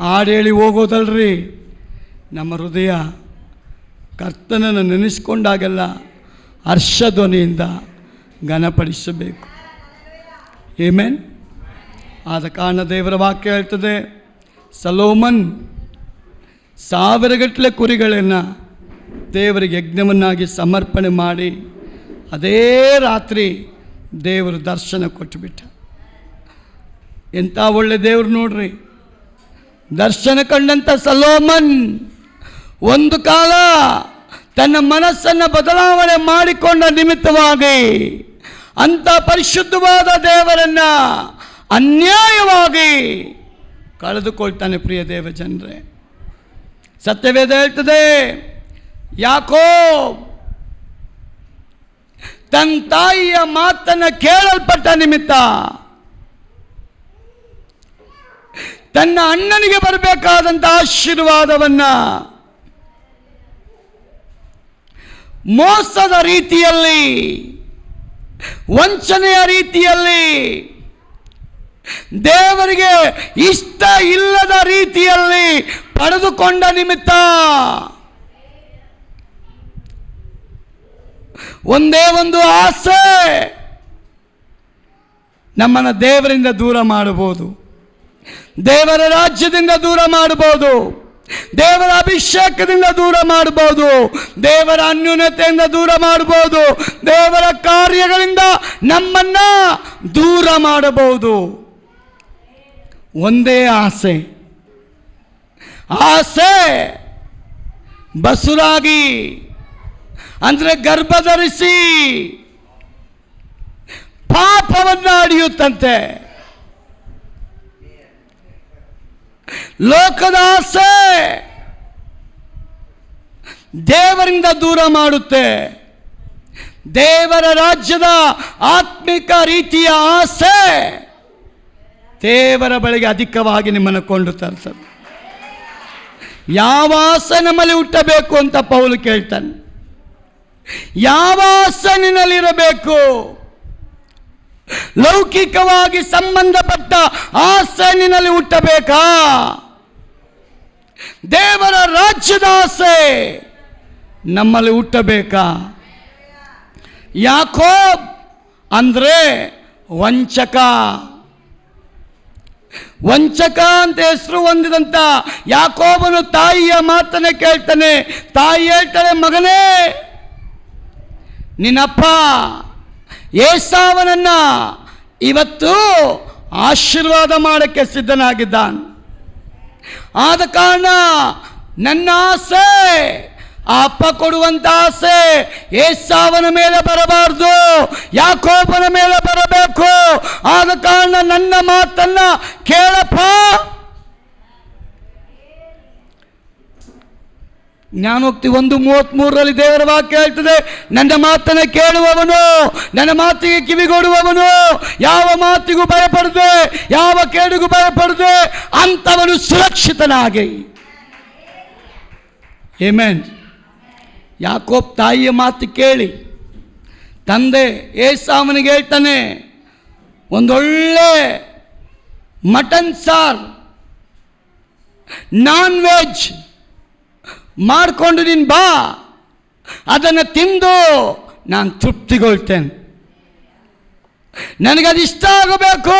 ಹಾಡು ಹೇಳಿ ಹೋಗೋದಲ್ರಿ. ನಮ್ಮ ಹೃದಯ ಕರ್ತನನ್ನು ನೆನೆಸ್ಕೊಂಡಾಗೆಲ್ಲ ಹರ್ಷಧ್ವನಿಯಿಂದ ಘನಪಡಿಸಬೇಕು. ಆಮೆನ್. ಆದ ಕಾರಣ ದೇವರ ವಾಕ್ಯ ಹೇಳ್ತದೆ, ಸೊಲೊಮನ್ 1000ಗಟ್ಟಲೆ ಕುರಿಗಳನ್ನು ದೇವರಿಗೆ ಯಜ್ಞವನ್ನಾಗಿ ಸಮರ್ಪಣೆ ಮಾಡಿ ಅದೇ ರಾತ್ರಿ ದೇವರು ದರ್ಶನ ಕೊಟ್ಟುಬಿಟ್ಟ. ಎಂಥ ಒಳ್ಳೆ ದೇವರು ನೋಡ್ರಿ. ದರ್ಶನ ಕಂಡಂಥ ಸೊಲೊಮನ್ ಒಂದು ಕಾಲ ತನ್ನ ಮನಸ್ಸನ್ನು ಬದಲಾವಣೆ ಮಾಡಿಕೊಂಡ ನಿಮಿತ್ತವಾಗಿ ಅಂಥ ಪರಿಶುದ್ಧವಾದ ದೇವರನ್ನು ಅನ್ಯಾಯವಾಗಿ ಕಳೆದುಕೊಳ್ತಾನೆ. ಪ್ರಿಯ ದೇವ ಜನರೇ, ಸತ್ಯವೇದ ಹೇಳ್ತದೆ, ಯಾಕೋಬ್ ತನ್ನ ತಾಯಿಯ ಮಾತನ್ನು ಕೇಳಲ್ಪಟ್ಟ ನಿಮಿತ್ತ ತನ್ನ ಅಣ್ಣನಿಗೆ ಬರಬೇಕಾದಂಥ ಆಶೀರ್ವಾದವನ್ನ ಮೋಸದ ರೀತಿಯಲ್ಲಿ, ವಂಚನೆಯ ರೀತಿಯಲ್ಲಿ, ದೇವರಿಗೆ ಇಷ್ಟ ಇಲ್ಲದ ರೀತಿಯಲ್ಲಿ ಪಡೆದುಕೊಂಡ ನಿಮಿತ್ತ ಒಂದೇ ಒಂದು ಆಸೆ, ನಮ್ಮನ್ನು ದೇವರಿಂದ ದೂರ ಮಾಡಬಹುದು, ದೇವರ ರಾಜ್ಯದಿಂದ ದೂರ ಮಾಡಬಹುದು, ದೇವರ ಅಭಿಷೇಕದಿಂದ ದೂರ ಮಾಡಬಹುದು, ದೇವರ ಅನ್ಯೂನ್ಯತೆಯಿಂದ ದೂರ ಮಾಡಬಹುದು, ದೇವರ ಕಾರ್ಯಗಳಿಂದ ನಮ್ಮನ್ನ ದೂರ ಮಾಡಬಹುದು. ಒಂದೇ ಆಸೆ, ಆಸೆ ಬಸುರಾಗಿ ಅಂದರೆ ಗರ್ಭಧರಿಸಿ ಪಾಪವನ್ನು ಅಡಿಯುತ್ತಂತೆ. ಲೋಕದ ಆಸೆ ದೇವರಿಂದ ದೂರ ಮಾಡುತ್ತೆ. ದೇವರ ರಾಜ್ಯದ ಆತ್ಮಿಕ ರೀತಿಯ ಆಸೆ ದೇವರ ಬಳಿಗೆ ಅಧಿಕವಾಗಿ ನಿಮ್ಮನ್ನು ಕೊಂಡು ತರ್ತದೆ. ಯಾವ ಆಸೆ ನಮ್ಮಲ್ಲಿ ಹುಟ್ಟಬೇಕು ಅಂತ ಪೌಲು ಕೇಳ್ತಾನೆ. ಯಾವ ಆಸೆ ನಿನ್ನಲ್ಲಿರಬೇಕು? ಲೌಕಿಕವಾಗಿ ಸಂಬಂಧಪಟ್ಟ ಆಸೆ ನಿನ್ನಲ್ಲಿ ಹುಟ್ಟಬೇಕಾ? ದೇವರ ರಾಜ್ಯದ ಆಸೆ ನಮ್ಮಲ್ಲಿ ಹುಟ್ಟಬೇಕಾ? ಯಾಕೋಬ್ ಅಂದ್ರೆ ವಂಚಕ. ವಂಚಕ ಅಂತ ಹೆಸರು ಹೊಂದಿದಂತ ಯಾಕೋಬನು ತಾಯಿಯ ಮಾತನ್ನ ಕೇಳ್ತಾನೆ. ತಾಯಿ ಹೇಳ್ತಾಳೆ, ಮಗನೇ, ನಿನ್ನಪ್ಪ ಏಸಾವನನ್ನ ಇವತ್ತು ಆಶೀರ್ವಾದ ಮಾಡಕ್ಕೆ ಸಿದ್ಧನಾಗಿದ್ದಾನೆ. ಆದ ಕಾರಣ ನನ್ನ ಆಸೆ, ಆ ಅಪ್ಪ ಕೊಡುವಂತ ಆಸೆ ಏಸಾವನ ಮೇಲೆ ಬರಬಾರ್ದು, ಯಾಕೋಬನ ಮೇಲೆ ಬರಬೇಕು. ಆದ ಕಾರಣ ನನ್ನ ಮಾತನ್ನ ಕೇಳಪ್ಪ. ಜ್ಞಾನೋಕ್ತಿ 1:33 ದೇವರ ವಾಕ್ಯ ಹೇಳ್ತದೆ, ನನ್ನ ಮಾತನ್ನು ಕೇಳುವವನು, ನನ್ನ ಮಾತಿಗೆ ಕಿವಿಗೊಡುವವನು, ಯಾವ ಮಾತಿಗೂ ಭಯಪಡದೆ, ಯಾವ ಕೇಡಿಗೂ ಭಯಪಡದೆ ಅಂಥವನು ಸುರಕ್ಷಿತನಾಗಿ. ಆಮೆನ್. ಯಾಕೋಬ್ ತಾಯಿಯ ಮಾತು ಕೇಳಿ ತಂದೆ ಏಸಾವನಿಗೆ ಹೇಳ್ತಾನೆ, ಒಂದೊಳ್ಳೆ ಮಟನ್ ಸಾರ್, ನಾನ್ ವೆಜ್ ಮಾಡಿಕೊಂಡು ನೀನು ಬಾ, ಅದನ್ನು ತಿಂದು ನಾನು ತೃಪ್ತಿಗೊಳ್ತೇನೆ, ನನಗದು ಇಷ್ಟ ಆಗಬೇಕು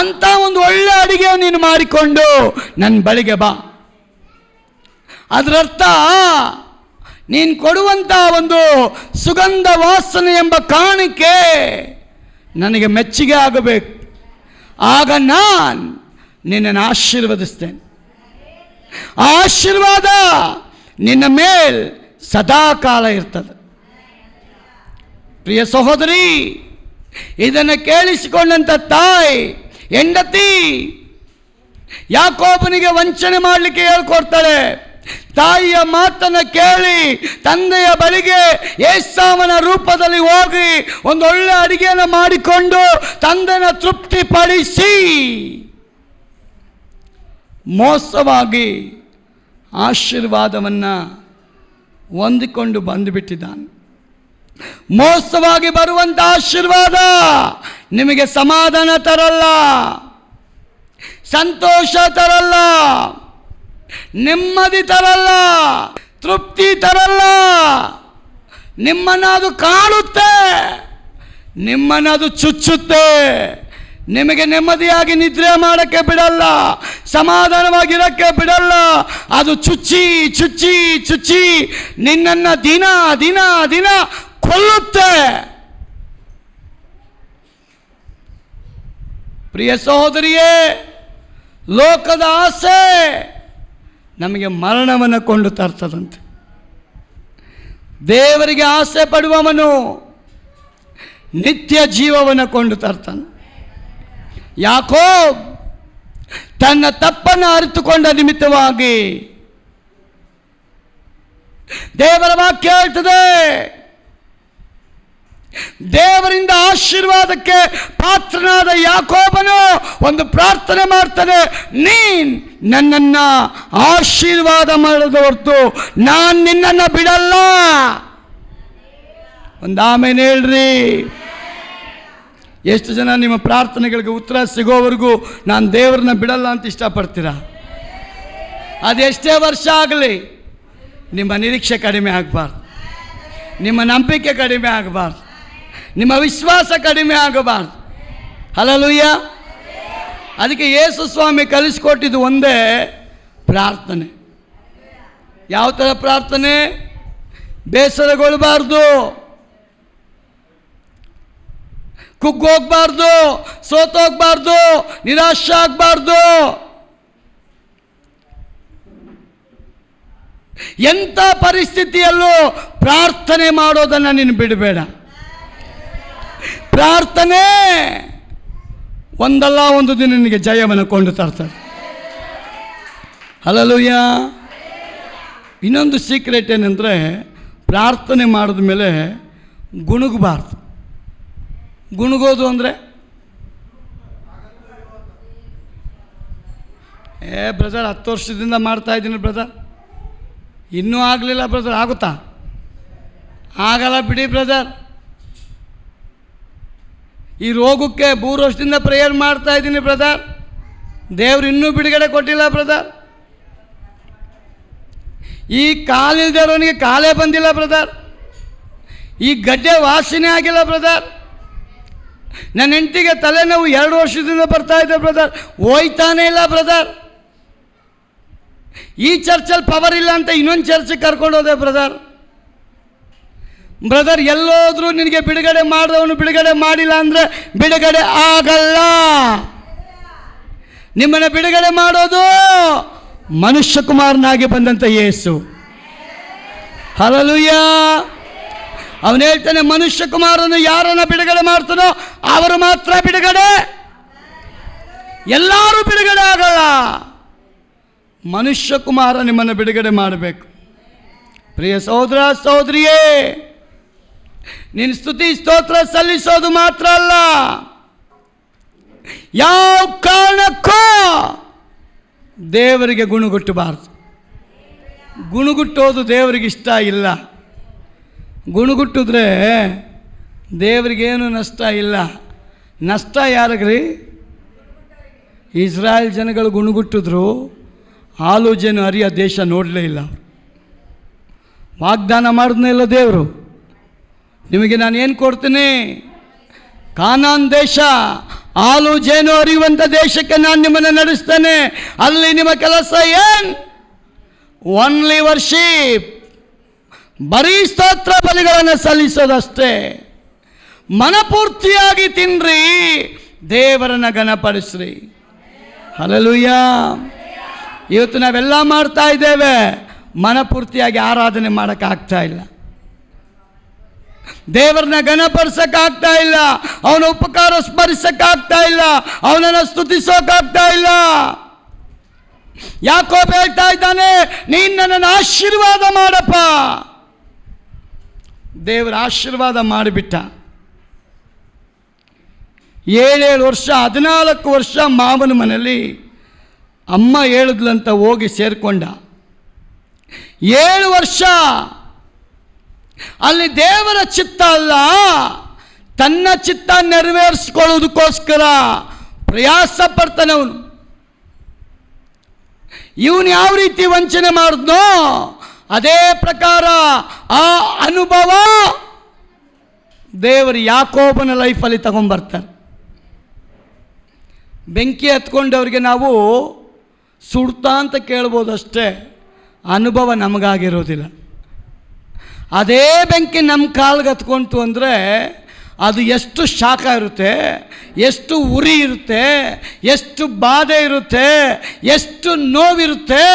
ಅಂತ ಒಂದು ಒಳ್ಳೆ ಅಡಿಗೆ ನೀನು ಮಾಡಿಕೊಂಡು ನನ್ನ ಬಳಿಗೆ ಬಾ. ಅದರರ್ಥ ನೀನು ಕೊಡುವಂಥ ಒಂದು ಸುಗಂಧ ವಾಸನೆ ಎಂಬ ಕಾಣಿಕೆ ನನಗೆ ಮೆಚ್ಚುಗೆ ಆಗಬೇಕು. ಆಗ ನಾನು ನಿನ್ನನ್ನು ಆಶೀರ್ವದಿಸ್ತೇನೆ. ಆ ಆಶೀರ್ವಾದ ನಿನ್ನ ಮೇಲ್ ಸದಾಕಾಲ ಇರ್ತದೆ. ಪ್ರಿಯ ಸಹೋದರಿ, ಇದನ್ನು ಕೇಳಿಸಿಕೊಂಡಂಥ ತಾಯಿ ಹೆಂಡತಿ ಯಾಕೋಬನಿಗೆ ವಂಚನೆ ಮಾಡಲಿಕ್ಕೆ ಹೇಳ್ಕೊಡ್ತಾಳೆ. ತಾಯಿಯ ಮಾತನ್ನು ಕೇಳಿ ತಂದೆಯ ಬಳಿಗೆ ಏಸಾವನ ರೂಪದಲ್ಲಿ ಹೋಗಿ ಒಂದೊಳ್ಳೆ ಅಡಿಗೆಯನ್ನು ಮಾಡಿಕೊಂಡು ತಂದೆನ ತೃಪ್ತಿಪಡಿಸಿ ಮೋಸವಾಗಿ ಆಶೀರ್ವಾದವನ್ನು ಹೊಂದಿಕೊಂಡು ಬಂದುಬಿಟ್ಟಿದ್ದಾನೆ. ಮೋಸವಾಗಿ ಬರುವಂಥ ಆಶೀರ್ವಾದ ನಿಮಗೆ ಸಮಾಧಾನ ತರಲ್ಲ, ಸಂತೋಷ ತರಲ್ಲ, ನೆಮ್ಮದಿ ತರಲ್ಲ, ತೃಪ್ತಿ ತರಲ್ಲ. ನಿಮ್ಮನ್ನದು ಕಾಣುತ್ತೆ, ನಿಮ್ಮನ್ನದು ಚುಚ್ಚುತ್ತೆ, ನಿಮಗೆ ನೆಮ್ಮದಿಯಾಗಿ ನಿದ್ರೆ ಮಾಡೋಕ್ಕೆ ಬಿಡಲ್ಲ, ಸಮಾಧಾನವಾಗಿರೋಕ್ಕೆ ಬಿಡಲ್ಲ. ಅದು ಚುಚ್ಚಿ ಚುಚ್ಚಿ ಚುಚ್ಚಿ ನಿನ್ನನ್ನು ದಿನ ದಿನ ದಿನ ಕೊಲ್ಲುತ್ತೆ. ಪ್ರಿಯ ಸಹೋದರಿಯೇ, ಲೋಕದ ಆಸೆ ನಮಗೆ ಮರಣವನ್ನು ಕೊಂಡು ತರ್ತದಂತೆ. ದೇವರಿಗೆ ಆಸೆ ಪಡುವವನು ನಿತ್ಯ ಜೀವವನ್ನು ಕೊಂಡು ತರ್ತಾನೆ. ಯಾಕೋಬ್ ತನ್ನ ತಪ್ಪನ್ನು ಅರಿತುಕೊಂಡ ನಿಮಿತ್ತವಾಗಿ ದೇವರ ವಾಕ್ಯ ಹೇಳ್ತದೆ, ದೇವರಿಂದ ಆಶೀರ್ವಾದಕ್ಕೆ ಪಾತ್ರನಾದ ಯಾಕೋಬನು ಒಂದು ಪ್ರಾರ್ಥನೆ ಮಾಡ್ತಾನೆ, ನೀನ್ ನನ್ನನ್ನು ಆಶೀರ್ವಾದ ಮಾಡದ ಹೊರತು ನಾನು ನಿನ್ನನ್ನು ಬಿಡಲ್ಲ. ಒಂದು ಆಮೇಲೆ ಹೇಳ್ರಿ. ಎಷ್ಟು ಜನ ನಿಮ್ಮ ಪ್ರಾರ್ಥನೆಗಳಿಗೆ ಉತ್ತರ ಸಿಗೋವರೆಗೂ ನಾನು ದೇವರನ್ನ ಬಿಡಲ್ಲ ಅಂತ ಇಷ್ಟಪಡ್ತೀರಾ? ಅದೆಷ್ಟೇ ವರ್ಷ ಆಗಲಿ ನಿಮ್ಮ ನಿರೀಕ್ಷೆ ಕಡಿಮೆ ಆಗಬಾರ್ದು, ನಿಮ್ಮ ನಂಬಿಕೆ ಕಡಿಮೆ ಆಗಬಾರ್ದು, ನಿಮ್ಮ ವಿಶ್ವಾಸ ಕಡಿಮೆ ಆಗಬಾರ್ದು. ಹಲ್ಲೆಲೂಯ. ಅದಕ್ಕೆ ಯೇಸು ಸ್ವಾಮಿ ಕಲಿಸ್ಕೊಟ್ಟಿದ್ದು ಒಂದೇ ಪ್ರಾರ್ಥನೆ. ಯಾವ ಥರ ಪ್ರಾರ್ಥನೆ? ಬೇಸರಗೊಳ್ಳಬಾರ್ದು, ಕುಗ್ಗೋಗ್ಬಾರ್ದು, ಸೋತೋಗ್ಬಾರ್ದು, ನಿರಾಶೆ ಆಗಬಾರ್ದು. ಎಂಥ ಪರಿಸ್ಥಿತಿಯಲ್ಲೂ ಪ್ರಾರ್ಥನೆ ಮಾಡೋದನ್ನು ನೀನು ಬಿಡಬೇಡ. ಪ್ರಾರ್ಥನೆ ಒಂದಲ್ಲ ಒಂದು ದಿನ ನಿನಗೆ ಜಯವನ್ನು ಕೊಂಡು ತರ್ತಾರೆ. ಹಲ್ಲೆಲೂಯ. ಇನ್ನೊಂದು ಸೀಕ್ರೆಟ್ ಏನಂದರೆ, ಪ್ರಾರ್ಥನೆ ಮಾಡಿದ ಮೇಲೆ ಗುಣಗಬಾರ್ದು. ಗುಣಗೋದು ಅಂದರೆ, ಬ್ರದರ್ 10 ವರ್ಷದಿಂದ ಮಾಡ್ತಾಯಿದ್ದೀನಿ ಬ್ರದರ್, ಇನ್ನೂ ಆಗಲಿಲ್ಲ ಬ್ರದರ್, ಆಗುತ್ತಾ? ಆಗಲ್ಲ ಬಿಡಿ ಬ್ರದರ್. ಈ ರೋಗಕ್ಕೆ 3 ವರ್ಷದಿಂದ ಪ್ರೇಯರ್ ಮಾಡ್ತಾಯಿದ್ದೀನಿ ಬ್ರದರ್, ದೇವ್ರು ಇನ್ನೂ ಬಿಡುಗಡೆ ಕೊಟ್ಟಿಲ್ಲ ಬ್ರದರ್. ಈ ಕಾಲಿಲ್ದಿರೋನಿಗೆ ಕಾಲೇ ಬಂದಿಲ್ಲ ಬ್ರದರ್. ಈ ಗಡ್ಡೆ ವಾಸನೆ ಆಗಿಲ್ಲ ಬ್ರದರ್. ನನ್ನ ಹೆಂಡತಿಗೆ ತಲೆನೋವು 2 ವರ್ಷದಿಂದ ಬರ್ತಾ ಇದೆ ಬ್ರದರ್, ಹೋಯ್ತಾನೇ ಇಲ್ಲ ಬ್ರದರ್. ಈ ಚರ್ಚಲ್ಲಿ ಪವರ್ ಇಲ್ಲ ಅಂತ ಇನ್ನೊಂದು ಚರ್ಚಿಗೆ ಕರ್ಕೊಂಡೋದೆ ಬ್ರದರ್. ಬ್ರದರ್, ಎಲ್ಲೋದ್ರೂ ನಿನಗೆ ಬಿಡುಗಡೆ ಮಾಡಿದವನು ಬಿಡುಗಡೆ ಮಾಡಿಲ್ಲ ಅಂದರೆ ಬಿಡುಗಡೆ ಆಗಲ್ಲ. ನಿಮ್ಮನ್ನು ಬಿಡುಗಡೆ ಮಾಡೋದು ಮನುಷ್ಯ ಕುಮಾರನಾಗಿ ಬಂದಂಥ ಯೇಸು. ಹಲ್ಲೆಲೂಯ. ಅವನು ಹೇಳ್ತಾನೆ, ಮನುಷ್ಯ ಕುಮಾರನು ಯಾರನ್ನು ಬಿಡುಗಡೆ ಮಾಡ್ತಾನೋ ಅವರು ಮಾತ್ರ ಬಿಡುಗಡೆ, ಎಲ್ಲರೂ ಬಿಡುಗಡೆ ಆಗಲ್ಲ. ಮನುಷ್ಯ ಕುಮಾರ ನಿಮ್ಮನ್ನು ಬಿಡುಗಡೆ ಮಾಡಬೇಕು. ಪ್ರಿಯ ಸಹೋದರ ಸಹೋದರಿಯೇ, ನೀನು ಸ್ತುತಿ ಸ್ತೋತ್ರ ಸಲ್ಲಿಸೋದು ಮಾತ್ರ ಅಲ್ಲ, ಯಾವ ಕಾರಣಕ್ಕೂ ದೇವರಿಗೆ ಗುಣಗುಟ್ಟಬಾರ್ದು. ಗುಣಗುಟ್ಟೋದು ದೇವರಿಗೆ ಇಷ್ಟ ಇಲ್ಲ. ಗುಣಗುಟ್ಟಿದ್ರೆ ದೇವರಿಗೇನು ನಷ್ಟ ಇಲ್ಲ. ನಷ್ಟ ಯಾರಿಗ್ರಿ? ಇಸ್ರಾಯೇಲ್ ಜನಗಳು ಗುಣಗುಟ್ಟಿದ್ರು, ಹಾಲು ಜೇನು ಹರಿಯೋ ದೇಶ ನೋಡಲೇ ಇಲ್ಲ. ವಾಗ್ದಾನ ಮಾಡಿದ್ನೇ ಇಲ್ಲ ದೇವರು, ನಿಮಗೆ ನಾನು ಏನು ಕೊಡ್ತೀನಿ? ಕಾನಾನ್ ದೇಶ, ಹಾಲು ಜೇನು ಹರಿಯುವಂಥ ದೇಶಕ್ಕೆ ನಾನು ನಿಮ್ಮನ್ನು ನಡೆಸ್ತೇನೆ. ಅಲ್ಲಿ ನಿಮ್ಮ ಕೆಲಸ ಏನು? ಓನ್ಲಿ ವರ್ಷಿಪ್, ಬರೀ ಸ್ತೋತ್ರ ಬಲಿಗಳನ್ನು ಸಲ್ಲಿಸೋದಷ್ಟೇ. ಮನಪೂರ್ತಿಯಾಗಿ ತಿನ್ನಿರಿ, ದೇವರನ್ನು ಘನಪಡಿಸ್ರಿ. ಹಲ್ಲೆಲೂಯಾ. ಇವತ್ತು ನಾವೆಲ್ಲ ಮಾಡ್ತಾ ಇದ್ದೇವೆ, ಮನಪೂರ್ತಿಯಾಗಿ ಆರಾಧನೆ ಮಾಡೋಕ್ಕಾಗ್ತಾ ಇಲ್ಲ, ದೇವರನ್ನ ಘನಪಡಿಸೋಕ್ಕಾಗ್ತಾ ಇಲ್ಲ, ಅವನ ಉಪಕಾರ ಸ್ಮರಿಸೋಕ್ಕಾಗ್ತಾ ಇಲ್ಲ, ಅವನನ್ನು ಸ್ತುತಿಸೋಕ್ಕಾಗ್ತಾ ಇಲ್ಲ. ಯಾಕೋಬ ಹೇಳ್ತಾ ಇದ್ದಾನೆ, ನೀನು ನನ್ನನ್ನು ಆಶೀರ್ವಾದ ಮಾಡಪ್ಪ. ದೇವರ ಆಶೀರ್ವಾದ ಮಾಡಿಬಿಟ್ಟ. 7 ವರ್ಷ 14 ವರ್ಷ ಮಾವನ ಮನೆಯಲ್ಲಿ ಅಮ್ಮ ಹೇಳಿದ್ಲಂತ ಹೋಗಿ ಸೇರಿಕೊಂಡ. 7 ವರ್ಷ ಅಲ್ಲಿ ದೇವರ ಚಿತ್ತ ಅಲ್ಲ, ತನ್ನ ಚಿತ್ತ ನೆರವೇರಿಸಿಕೊಳ್ಳೋದಕ್ಕೋಸ್ಕರ ಪ್ರಯಾಸ ಪಡ್ತಾನೆ ಅವನು. ಇವನು ಯಾವ ರೀತಿ ವಂಚನೆ ಮಾಡಿದ್ನೋ ಅದೇ ಪ್ರಕಾರ ಆ ಅನುಭವ ದೇವರು ಯಾಕೋಬನ ಲೈಫಲ್ಲಿ ತಗೊಂಡ್ಬರ್ತಾರೆ. ಬೆಂಕಿ ಹತ್ಕೊಂಡವ್ರಿಗೆ ನಾವು ಸುಡ್ತಾ ಅಂತ ಕೇಳ್ಬೋದು ಅಷ್ಟೇ, ಅನುಭವ ನಮಗಾಗಿರೋದಿಲ್ಲ. ಅದೇ ಬೆಂಕಿ ನಮ್ಮ ಕಾಲ್ಗೆ ಹತ್ಕೊಂತು ಅಂದರೆ ಅದು ಎಷ್ಟು ಶಾಖ ಇರುತ್ತೆ, ಎಷ್ಟು ಉರಿ ಇರುತ್ತೆ, ಎಷ್ಟು ಬಾಧೆ ಇರುತ್ತೆ, ಎಷ್ಟು ನೋವಿರುತ್ತೆ,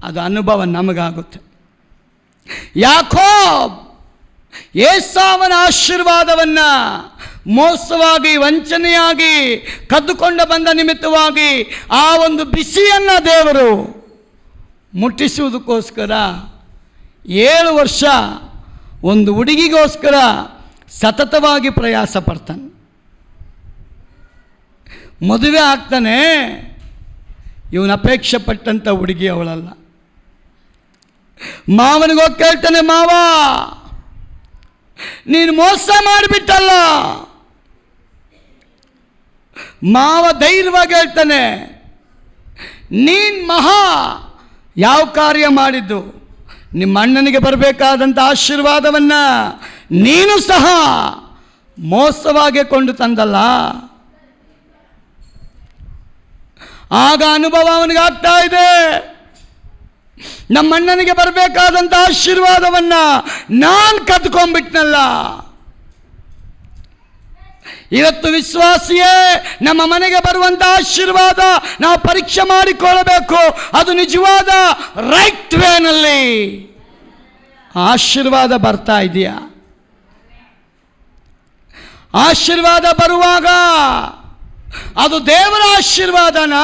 ಅದು ಅನುಭವ ನಮಗಾಗುತ್ತೆ. ಯಾಕೋಬ್ ಏಸಾವನ ಆಶೀರ್ವಾದವನ್ನು ಮೋಸವಾಗಿ ವಂಚನೆಯಾಗಿ ಕದ್ದುಕೊಂಡು ಬಂದ ನಿಮಿತ್ತವಾಗಿ ಆ ಒಂದು ಬಿಸಿಯನ್ನು ದೇವರು ಮುಟ್ಟಿಸುವುದಕ್ಕೋಸ್ಕರ 7 ವರ್ಷ ಒಂದು ಹುಡುಗಿಗೋಸ್ಕರ ಸತತವಾಗಿ ಪ್ರಯಾಸ ಪಡ್ತಾನೆ. ಮದುವೆ ಆಗ್ತಾನೆ, ಇವನು ಅಪೇಕ್ಷೆ ಪಟ್ಟಂಥ ಹುಡುಗಿ ಅವಳಲ್ಲ. ಮಾವನಿಗೋಗಿ ಕೇಳ್ತಾನೆ, ಮಾವ ನೀನು ಮೋಸ ಮಾಡಿಬಿಟ್ಟಲ್ಲ. ಮಾವ ಧೈರ್ಯವಾಗಿ ಹೇಳ್ತಾನೆ, ನೀನು ಮಹಾ ಯಾವ ಕಾರ್ಯ ಮಾಡಿದ್ದು? ನಿಮ್ಮ ಅಣ್ಣನಿಗೆ ಬರಬೇಕಾದಂಥ ಆಶೀರ್ವಾದವನ್ನು ನೀನು ಸಹ ಮೋಸವಾಗಿ ಕೊಂಡು ತಂದಲ್ಲ. ಆಗ ಅನುಭವ ಅವನಿಗೆ ಆಗ್ತಾ ಇದೆ, ನಮ್ಮ ಅಣ್ಣನಿಗೆ ಬರಬೇಕಾದಂಥ ಆಶೀರ್ವಾದವನ್ನು ನಾನು ಕದ್ಕೊಂಡ್ಬಿಟ್ನಲ್ಲ. ಇವತ್ತು ವಿಶ್ವಾಸಿಯೇ, ನಮ್ಮ ಮನೆಗೆ ಬರುವಂಥ ಆಶೀರ್ವಾದ ನಾವು ಪರೀಕ್ಷೆ ಮಾಡಿಕೊಳ್ಳಬೇಕು. ಅದು ನಿಜವಾದ ರೈಟ್ ವೇನಲ್ಲಿ ಆಶೀರ್ವಾದ ಬರ್ತಾ ಇದೆಯಾ? ಆಶೀರ್ವಾದ ಬರುವಾಗ ಅದು ದೇವರ ಆಶೀರ್ವಾದನ,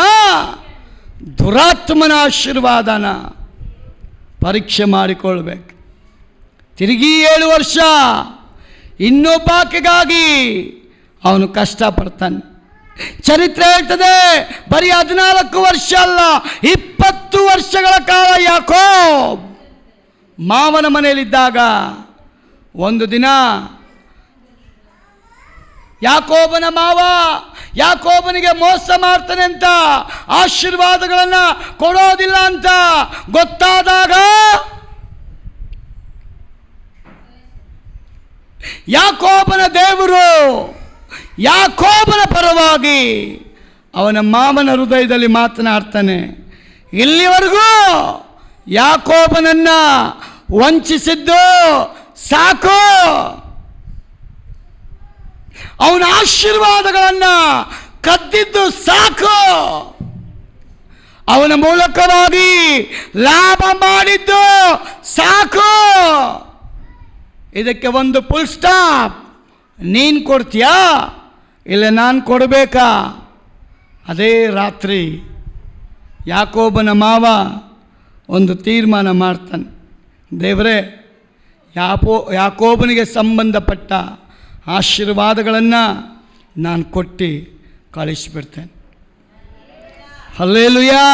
ದುರಾತ್ಮನ ಆಶೀರ್ವಾದನ ಪರೀಕ್ಷೆ ಮಾಡಿಕೊಳ್ಬೇಕು. ತಿರುಗಿ 7 ವರ್ಷ ಇನ್ನೊಬ್ಬಾಕೆಗಾಗಿ ಅವನು ಕಷ್ಟಪಡ್ತಾನೆ. ಚರಿತ್ರೆ ಹೇಳ್ತದೆ, ಬರೀ 14 ವರ್ಷ ಅಲ್ಲ, 20 ವರ್ಷಗಳ ಕಾಲ ಯಾಕೋಬ್ ಮಾವನ ಮನೆಯಲ್ಲಿದ್ದಾಗ ಒಂದು ದಿನ ಯಾಕೋಬನ ಮಾವ ಯಾಕೋಬನಿಗೆ ಮೋಸ ಮಾಡ್ತಾನೆ ಅಂತ, ಆಶೀರ್ವಾದಗಳನ್ನು ಕೊಡೋದಿಲ್ಲ ಅಂತ ಗೊತ್ತಾದಾಗ ಯಾಕೋಬನ ದೇವರು ಯಾಕೋಬನ ಪರವಾಗಿ ಅವನ ಮಾವನ ಹೃದಯದಲ್ಲಿ ಮಾತನಾಡ್ತಾನೆ. ಇಲ್ಲಿವರೆಗೂ ಯಾಕೋಬನನ್ನು ವಂಚಿಸಿದ್ದು ಸಾಕು, ಅವನ ಆಶೀರ್ವಾದಗಳನ್ನು ಕದ್ದಿದ್ದು ಸಾಕು, ಅವನ ಮೂಲಕವಾಗಿ ಲಾಭ ಮಾಡಿದ್ದು ಸಾಕು. ಇದಕ್ಕೆ ಒಂದು ಫುಲ್ ಸ್ಟಾಪ್. ನೀನು ಕೊಡ್ತೀಯಾ ಇಲ್ಲ ನಾನು ಕೊಡಬೇಕಾ? ಅದೇ ರಾತ್ರಿ ಯಾಕೋಬನ ಮಾವ ಒಂದು ತೀರ್ಮಾನ ಮಾಡ್ತಾನೆ, ದೇವರೇ ಯಾಕೋಬನಿಗೆ ಸಂಬಂಧಪಟ್ಟ ಆಶೀರ್ವಾದಗಳನ್ನು ನಾನು ಕೊಟ್ಟು ಕಳಿಸಿಬಿಡ್ತೇನೆ. ಹಲ್ಲೆಲೂಯಾ.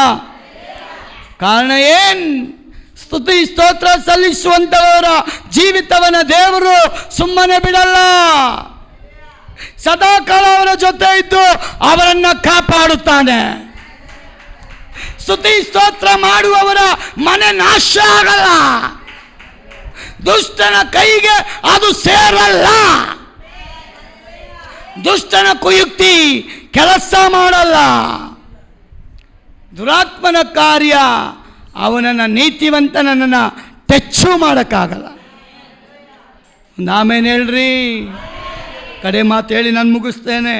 ಕಾರಣ ಏನು? ಸ್ತುತಿ ಸ್ತೋತ್ರ ಸಲ್ಲಿಸುವಂಥವರ ಜೀವಿತವನ್ನ ದೇವರು ಸುಮ್ಮನೆ ಬಿಡಲ್ಲ. ಸದಾಕಾಲ ಅವರ ಜೊತೆ ಇದ್ದು ಅವರನ್ನು ಕಾಪಾಡುತ್ತಾನೆ. ಸ್ತುತಿ ಸ್ತೋತ್ರ ಮಾಡುವವರ ಮನೆ ನಾಶ ಆಗಲ್ಲ. ದುಷ್ಟನ ಕೈಗೆ ಅದು ಸೇರಲ್ಲ. ದುಷ್ಟನ ಕುಯುಕ್ತಿ ಕೆಲಸ ಮಾಡಲ್ಲ. ದುರಾತ್ಮನ ಕಾರ್ಯ ಅವನನ್ನು ನೀತಿವಂತನನ್ನು ಟಚ್ಚು ಮಾಡೋಕ್ಕಾಗಲ್ಲ. ಒಂದು ಆಮೇಲೆ ಹೇಳ್ರಿ. ಕಡೆ ಮಾತು ಹೇಳಿ ನಾನು ಮುಗಿಸ್ತೇನೆ.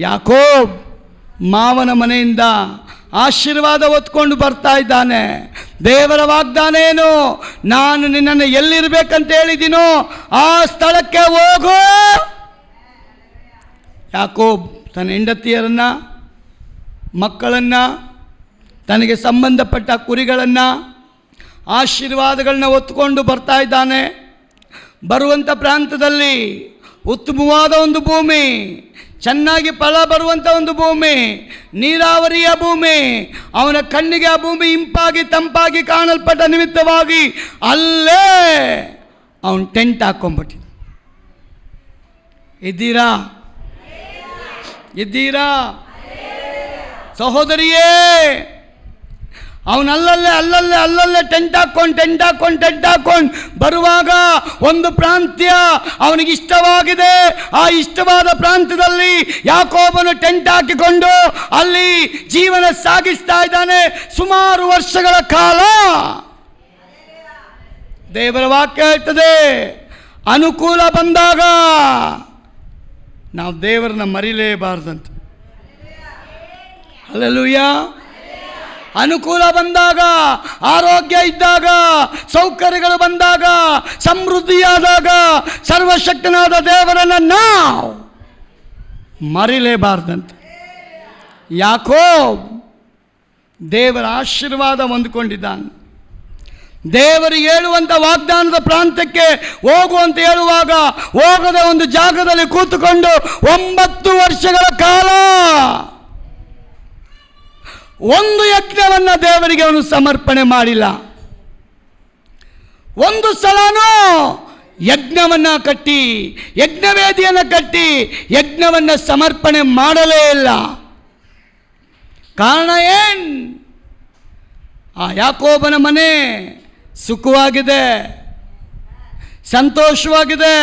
ಯಾಕೋಬ್ ಮಾವನ ಮನೆಯಿಂದ ಆಶೀರ್ವಾದ ಹೊತ್ಕೊಂಡು ಬರ್ತಾ ಇದ್ದಾನೆ. ದೇವರ ವಾಗ್ದಾನ ಏನು? ನಾನು ನಿನ್ನನ್ನು ಎಲ್ಲಿರ್ಬೇಕಂತ ಹೇಳಿದ್ದೀನೋ ಆ ಸ್ಥಳಕ್ಕೆ ಹೋಗು. ಯಾಕೋಬ್ ತನ್ನ ಹೆಂಡತಿಯರನ್ನು, ಮಕ್ಕಳನ್ನು, ತನಗೆ ಸಂಬಂಧಪಟ್ಟ ಕುರಿಗಳನ್ನು, ಆಶೀರ್ವಾದಗಳನ್ನ ಹೊತ್ಕೊಂಡು ಬರ್ತಾ ಇದ್ದಾನೆ. ಬರುವಂಥ ಪ್ರಾಂತದಲ್ಲಿ ಉತ್ತಮವಾದ ಒಂದು ಭೂಮಿ, ಚೆನ್ನಾಗಿ ಫಲ ಬರುವಂಥ ಒಂದು ಭೂಮಿ, ನೀರಾವರಿಯ ಭೂಮಿ. ಅವನ ಕಣ್ಣಿಗೆ ಆ ಭೂಮಿ ಇಂಪಾಗಿ ತಂಪಾಗಿ ಕಾಣಲ್ಪಟ್ಟ ನಿಮಿತ್ತವಾಗಿ ಅಲ್ಲೇ ಅವನು ಟೆಂಟ್ ಹಾಕ್ಕೊಂಡ್ಬಿಟ್ಟಿದ್ದ. ಇದ್ದೀರಾ ಸಹೋದರಿಯೇ? ಅವನಲ್ಲಲ್ಲೇ ಟೆಂಟ್ ಹಾಕ್ಕೊಂಡು ಬರುವಾಗ ಒಂದು ಪ್ರಾಂತ್ಯ ಅವನಿಗೆ ಇಷ್ಟವಾಗಿದೆ. ಆ ಇಷ್ಟವಾದ ಪ್ರಾಂತ್ಯದಲ್ಲಿ ಯಾಕೋಬನು ಟೆಂಟ್ ಹಾಕಿಕೊಂಡು ಅಲ್ಲಿ ಜೀವನ ಸಾಗಿಸ್ತಾ ಇದ್ದಾನೆ ಸುಮಾರು ವರ್ಷಗಳ ಕಾಲ. ದೇವರ ವಾಕ್ಯ ಹೇಳ್ತದೆ, ಅನುಕೂಲ ಬಂದಾಗ ನಾವು ದೇವರನ್ನ ಮರಿಲೇಬಾರ್ದಂತ. ಹಲ್ಲೆಲೂಯಾ. ಅನುಕೂಲ ಬಂದಾಗ, ಆರೋಗ್ಯ ಇದ್ದಾಗ, ಸೌಕರ್ಯಗಳು ಬಂದಾಗ, ಸಮೃದ್ಧಿಯಾದಾಗ ಸರ್ವಶಕ್ತನಾದ ದೇವರನ್ನು ನಾವು ಮರಿಲೇಬಾರ್ದಂತೆ. ಯಾಕೋಬ್ ದೇವರ ಆಶೀರ್ವಾದ ಹೊಂದಿಕೊಂಡಿದ್ದಾನೆ. ದೇವರು ಹೇಳುವಂಥ ವಾಗ್ದಾನದ ಪ್ರಾಂತ್ಯಕ್ಕೆ ಹೋಗು ಅಂತ ಹೇಳುವಾಗ ಹೋಗದ ಒಂದು ಜಾಗದಲ್ಲಿ ಕೂತುಕೊಂಡು 9 ವರ್ಷಗಳ ಕಾಲ ಒಂದು ಯಜ್ಞವನ್ನು ದೇವರಿಗೆ ಅವನು ಸಮರ್ಪಣೆ ಮಾಡಿಲ್ಲ. ಒಂದು ಸಲನೂ ಯಜ್ಞವನ್ನು ಕಟ್ಟಿ, ಯಜ್ಞವೇದಿಯನ್ನು ಕಟ್ಟಿ ಯಜ್ಞವನ್ನು ಸಮರ್ಪಣೆ ಮಾಡಲೇ ಇಲ್ಲ. ಕಾರಣ ಏನು? ಆ ಯಾಕೋಬನ ಮನೆ ಸುಖವಾಗಿದೆ, ಸಂತೋಷವಾಗಿದೆ,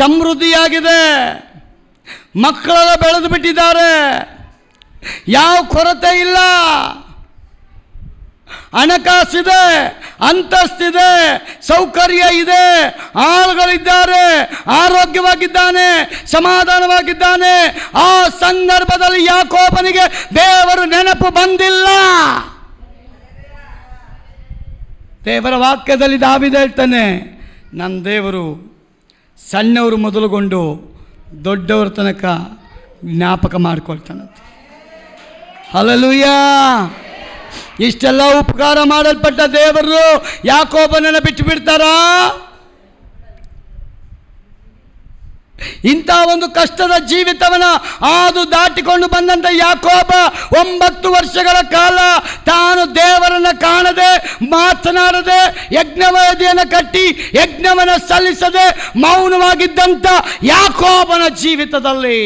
ಸಮೃದ್ಧಿಯಾಗಿದೆ, ಮಕ್ಕಳೆಲ್ಲ ಬೆಳೆದು ಬಿಟ್ಟಿದ್ದಾರೆ, ಯಾವ ಕೊರತೆ ಇಲ್ಲ, ಹಣಕಾಸಿದೆ, ಅಂತಸ್ತಿದೆ, ಸೌಕರ್ಯ ಇದೆ, ಆಳುಗಳಿದ್ದಾರೆ, ಆರೋಗ್ಯವಾಗಿದ್ದಾನೆ, ಸಮಾಧಾನವಾಗಿದ್ದಾನೆ. ಆ ಸಂದರ್ಭದಲ್ಲಿ ಯಾಕೋಬನಿಗೆ ದೇವರು ನೆನಪು ಬಂದಿಲ್ಲ. ದೇವರ ವಾಕ್ಯದಲ್ಲಿ ದಾವೀದ ಹೇಳ್ತಾನೆ, ನನ್ನ ದೇವರು ಸಣ್ಣವರು ಮೊದಲುಗೊಂಡು ದೊಡ್ಡವರ ತನಕ ಜ್ಞಾಪಕ ಮಾಡಿಕೊಳ್ತಾನಂತೆ. ಹಲ್ಲೆಲೂಯಾ. ಇಷ್ಟೆಲ್ಲ ಉಪಕಾರ ಮಾಡಲ್ಪಟ್ಟ ದೇವರು ಯಾಕೋಬನನ್ನು ಬಿಟ್ಟು ಬಿಡ್ತಾರಾ? ಇಂಥ ಒಂದು ಕಷ್ಟದ ಜೀವಿತವನ್ನು ಅದು ದಾಟಿಕೊಂಡು ಬಂದಂಥ ಯಾಕೋಬ 9 ವರ್ಷಗಳ ಕಾಲ ತಾನು ದೇವರನ್ನು ಕಾಣದೆ, ಮಾತನಾಡದೆ, ಯಜ್ಞವೇದಿಯನ್ನು ಕಟ್ಟಿ ಯಜ್ಞವನ್ನು ಸಲ್ಲಿಸದೆ ಮೌನವಾಗಿದ್ದಂಥ ಯಾಕೋಬನ ಜೀವಿತದಲ್ಲಿ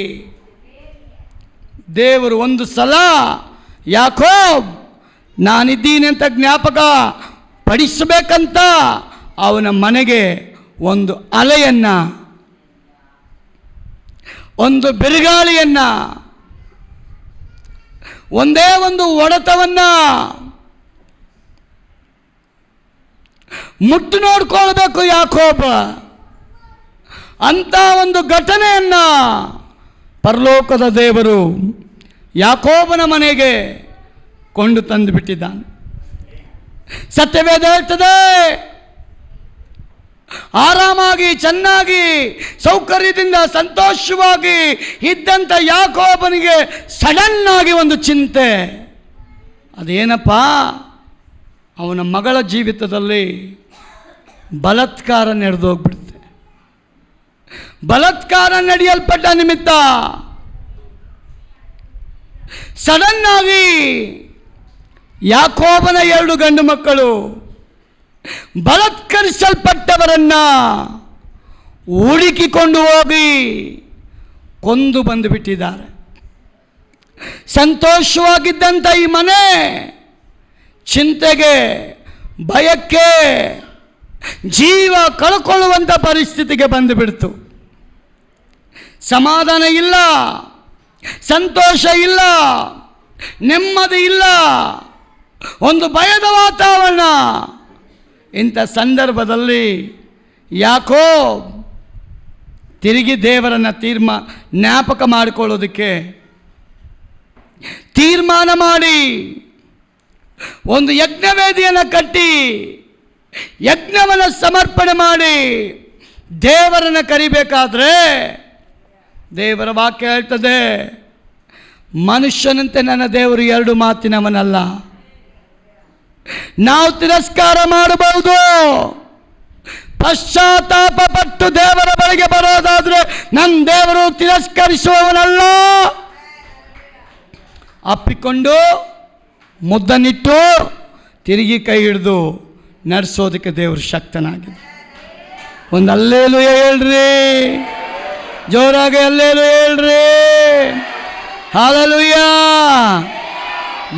ದೇವರು ಒಂದು ಸಲ ಯಾಕೋಬ್ ನಾನಿದ್ದೀನಿ ಅಂತ ಜ್ಞಾಪಕ ಪಡಿಸಬೇಕಂತ ಅವನ ಮನೆಗೆ ಒಂದು ಅಲೆಯನ್ನು, ಒಂದು ಬಿರುಗಾಳಿಯನ್ನು, ಒಂದೇ ಒಂದು ಹೊಡೆತವನ್ನು ಮುಟ್ಟು ನೋಡ್ಕೊಳ್ಬೇಕು ಯಾಕೋಬ. ಅಂತ ಒಂದು ಘಟನೆಯನ್ನು ಪರಲೋಕದ ದೇವರು ಯಾಕೋಬನ ಮನೆಗೆ ಕೊಂಡು ತಂದು ಬಿಟ್ಟಿದ್ದಾನೆ. ಸತ್ಯವೇದ ಹೇಳ್ತದೆ, ಆರಾಮಾಗಿ, ಚೆನ್ನಾಗಿ, ಸೌಕರ್ಯದಿಂದ, ಸಂತೋಷವಾಗಿ ಇದ್ದಂಥ ಯಾಕೋಬನಿಗೆ ಸಡನ್ ಆಗಿ ಒಂದು ಚಿಂತೆ. ಅದೇನಪ್ಪ, ಅವನ ಮಗಳ ಜೀವಿತದಲ್ಲಿ ಬಲಾತ್ಕಾರ ನಡೆದೋಗ್ಬಿಡುತ್ತೆ. ಬಲಾತ್ಕಾರ ನಡೆಯಲ್ಪಟ್ಟ ನಿಮಿತ್ತ ಸಡನ್ನಾಗಿ ಯಾಕೋಬನ 2 ಗಂಡು ಮಕ್ಕಳು ಬಲಾತ್ಕರಿಸಲ್ಪಟ್ಟವರನ್ನ ಹುಡುಕಿಕೊಂಡು ಹೋಗಿ ಕೊಂದು ಬಂದುಬಿಟ್ಟಿದ್ದಾರೆ. ಸಂತೋಷವಾಗಿದ್ದಂಥ ಈ ಮನೆ ಚಿಂತೆಗೆ, ಭಯಕ್ಕೆ, ಜೀವ ಕಳ್ಕೊಳ್ಳುವಂಥ ಪರಿಸ್ಥಿತಿಗೆ ಬಂದುಬಿಡ್ತು. ಸಮಾಧಾನ ಇಲ್ಲ, ಸಂತೋಷ ಇಲ್ಲ, ನೆಮ್ಮದಿ ಇಲ್ಲ, ಒಂದು ಭಯದ ವಾತಾವರಣ. ಇಂಥ ಸಂದರ್ಭದಲ್ಲಿ ಯಾಕೋಬ್ ತಿರುಗಿ ದೇವರನ್ನು ಜ್ಞಾಪಕ ಮಾಡಿಕೊಳ್ಳೋದಕ್ಕೆ ತೀರ್ಮಾನ ಮಾಡಿ ಒಂದು ಯಜ್ಞವೇದಿಯನ್ನು ಕಟ್ಟಿ ಯಜ್ಞವನ್ನು ಸಮರ್ಪಣೆ ಮಾಡಿ ದೇವರನ್ನು ಕರಿಬೇಕಾದ್ರೆ ದೇವರ ವಾಕ್ಯ ಹೇಳ್ತದೆ, ಮನುಷ್ಯನಂತೆ ನನ್ನ ದೇವರು 2 ಮಾತಿನವನಲ್ಲ. ನಾವು ತಿರಸ್ಕಾರ ಮಾಡಬಹುದು, ಪಶ್ಚಾತ್ತಾಪ ಪಟ್ಟು ದೇವರ ಬಳಿಗೆ ಬರೋದಾದ್ರೆ ನನ್ನ ದೇವರು ತಿರಸ್ಕರಿಸುವವನಲ್ಲ. ಅಪ್ಪಿಕೊಂಡು ಮುದ್ದನಿಟ್ಟು ತಿರುಗಿ ಕೈ ಹಿಡಿದು ನಡೆಸೋದಕ್ಕೆ ದೇವರು ಶಕ್ತನಾಗಿದೆ. ಒಂದು ಅಲ್ಲೇಲುಯ್ಯ ಹೇಳ್ರಿ, ಜೋರಾಗಿ ಅಲ್ಲೇಲುಯ್ಯ ಹೇಳ್ರಿ. ಹಲ್ಲೆಲೂಯಾ.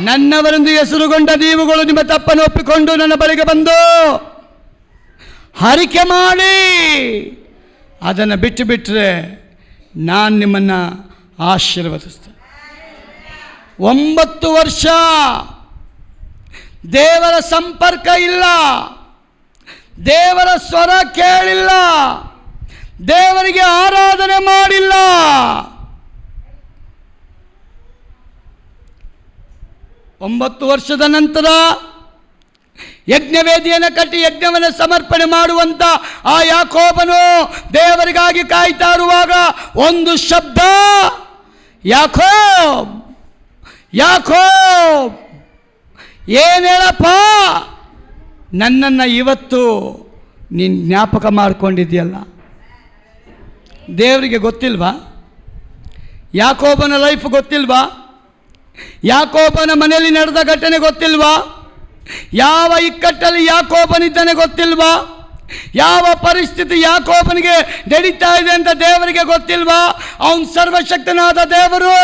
ನನ್ನವರೆಂದು ಹೆಸರುಗೊಂಡ ನೀವುಗಳು ನಿಮ್ಮ ತಪ್ಪನ್ನು ಒಪ್ಪಿಕೊಂಡು ನನ್ನ ಬಳಿಗೆ ಬಂದು ಹರಿಕೆ ಮಾಡಿ ಅದನ್ನು ಬಿಟ್ಟು ಬಿಟ್ಟರೆ ನಾನು ನಿಮ್ಮನ್ನು ಆಶೀರ್ವದಿಸ್ತೇನೆ. 9 ವರ್ಷ ದೇವರ ಸಂಪರ್ಕ ಇಲ್ಲ, ದೇವರ ಸ್ವರ ಕೇಳಿಲ್ಲ, ದೇವರಿಗೆ ಆರಾಧನೆ ಮಾಡಿಲ್ಲ. 9 ವರ್ಷದ ನಂತರ ಯಜ್ಞವೇದಿಯನ್ನು ಕಟ್ಟಿ ಯಜ್ಞವನ್ನು ಸಮರ್ಪಣೆ ಮಾಡುವಂಥ ಆ ಯಾಕೋಬನು ದೇವರಿಗಾಗಿ ಕಾಯ್ತಾ ಇರುವಾಗ ಒಂದು ಶಬ್ದ, ಯಾಕೋಬ್ ಯಾಕೋಬ್. ಏನು ಹೇಳಪ್ಪ, ನನ್ನನ್ನು ಇವತ್ತು ನೀನು ಜ್ಞಾಪಕ ಮಾಡಿಕೊಂಡಿದ್ಯಲ್ಲ. ದೇವರಿಗೆ ಗೊತ್ತಿಲ್ವಾ? ಯಾಕೋಬನ ಲೈಫ್ ಗೊತ್ತಿಲ್ವಾ? ಯಾಕೋಬನ ಮನೆಯಲ್ಲಿ ನಡೆದ ಘಟನೆ ಗೊತ್ತಿಲ್ವಾ? ಯಾವ ಇಕ್ಕಟ್ಟಲ್ಲಿ ಯಾಕೋಬನಿದ್ದಾನೆ ಗೊತ್ತಿಲ್ವಾ? ಯಾವ ಪರಿಸ್ಥಿತಿ ಯಾಕೋಬನಿಗೆ ನಡೀತಾ ಇದೆ ಅಂತ ದೇವರಿಗೆ ಗೊತ್ತಿಲ್ವಾ? ಅವನು ಸರ್ವಶಕ್ತನಾದ ದೇವರು,